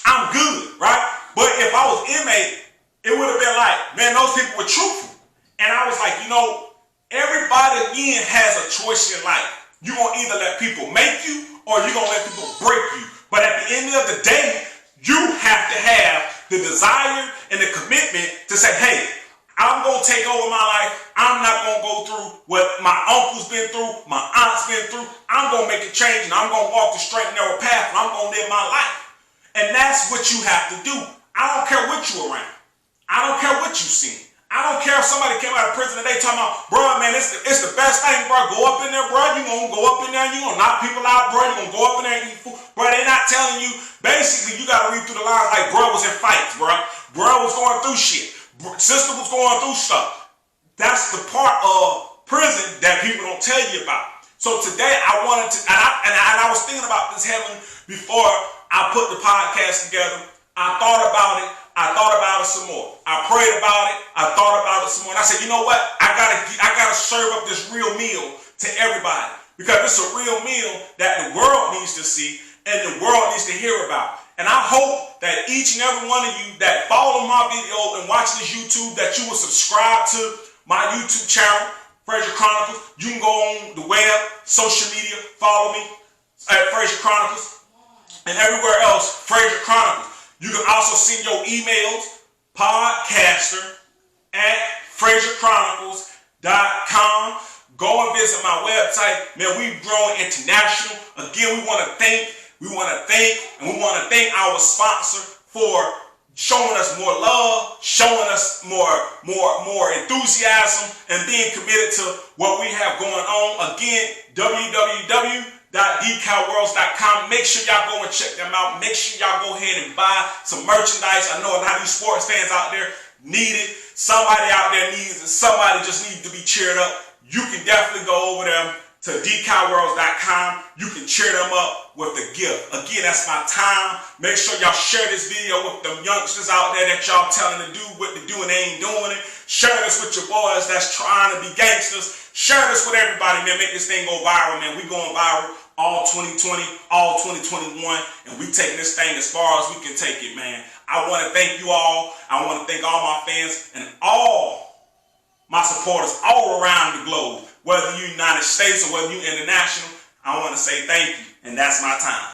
I'm good, right? But if I was inmate, it would have been like, man, those people were truthful. And I was like, you know, everybody again has a choice in life. You're going to either let people make you or you're going to let people break you. But at the end of the day, you have to have the desire and the commitment to say, hey, I'm going to take over my life. I'm not going to go through what my uncle's been through, my aunt's been through. I'm going to make a change and I'm going to walk the straight and narrow path and I'm going to live my life. And that's what you have to do. I don't care what you around. I don't care what you see. I don't care if somebody came out of prison and they talking about, bro, man, it's the best thing, bro. Go up in there, bro. You gonna go up in there, you gonna knock people out, bro. You gonna go up in there and eat food. Bro, they not telling you, basically, you gotta read through the lines like bro was in fights, bro. Bro was going through shit. Sister was going through stuff. That's the part of prison that people don't tell you about. So today I wanted to, and I was thinking about this heaven before I put the podcast together. I thought about it. I thought about it some more. I prayed about it. I thought about it some more. And I said, you know what? I gotta serve up this real meal to everybody because it's a real meal that the world needs to see and the world needs to hear about. And I hope that each and every one of you that follow my video and watch this YouTube, that you will subscribe to my YouTube channel, Frazier Chronicles. You can go on the web, social media, follow me at Frazier Chronicles, and everywhere else, Frazier Chronicles. You can also send your emails, podcaster@FrazierChronicles.com. Go and visit my website. Man, we've grown international. Again, we want to thank our sponsor for showing us more love, showing us more enthusiasm, and being committed to what we have going on. Again, www.decalworlds.com. Make sure y'all go and check them out. Make sure y'all go ahead and buy some merchandise. I know a lot of these sports fans out there need it. Somebody out there needs it. Somebody just needs to be cheered up. You can definitely go over there to decalworlds.com. You can cheer them up with a gift. Again, that's my time. Make sure y'all share this video with them youngsters out there that y'all telling to do what to do and they ain't doing it. Share this with your boys that's trying to be gangsters. Share this with everybody, man. Make this thing go viral, man. We going viral all 2020, all 2021, and we taking this thing as far as we can take it, man. I want to thank you all. I want to thank all my fans and all my supporters all around the globe, whether you're United States or whether you're international. I want to say thank you, and that's my time.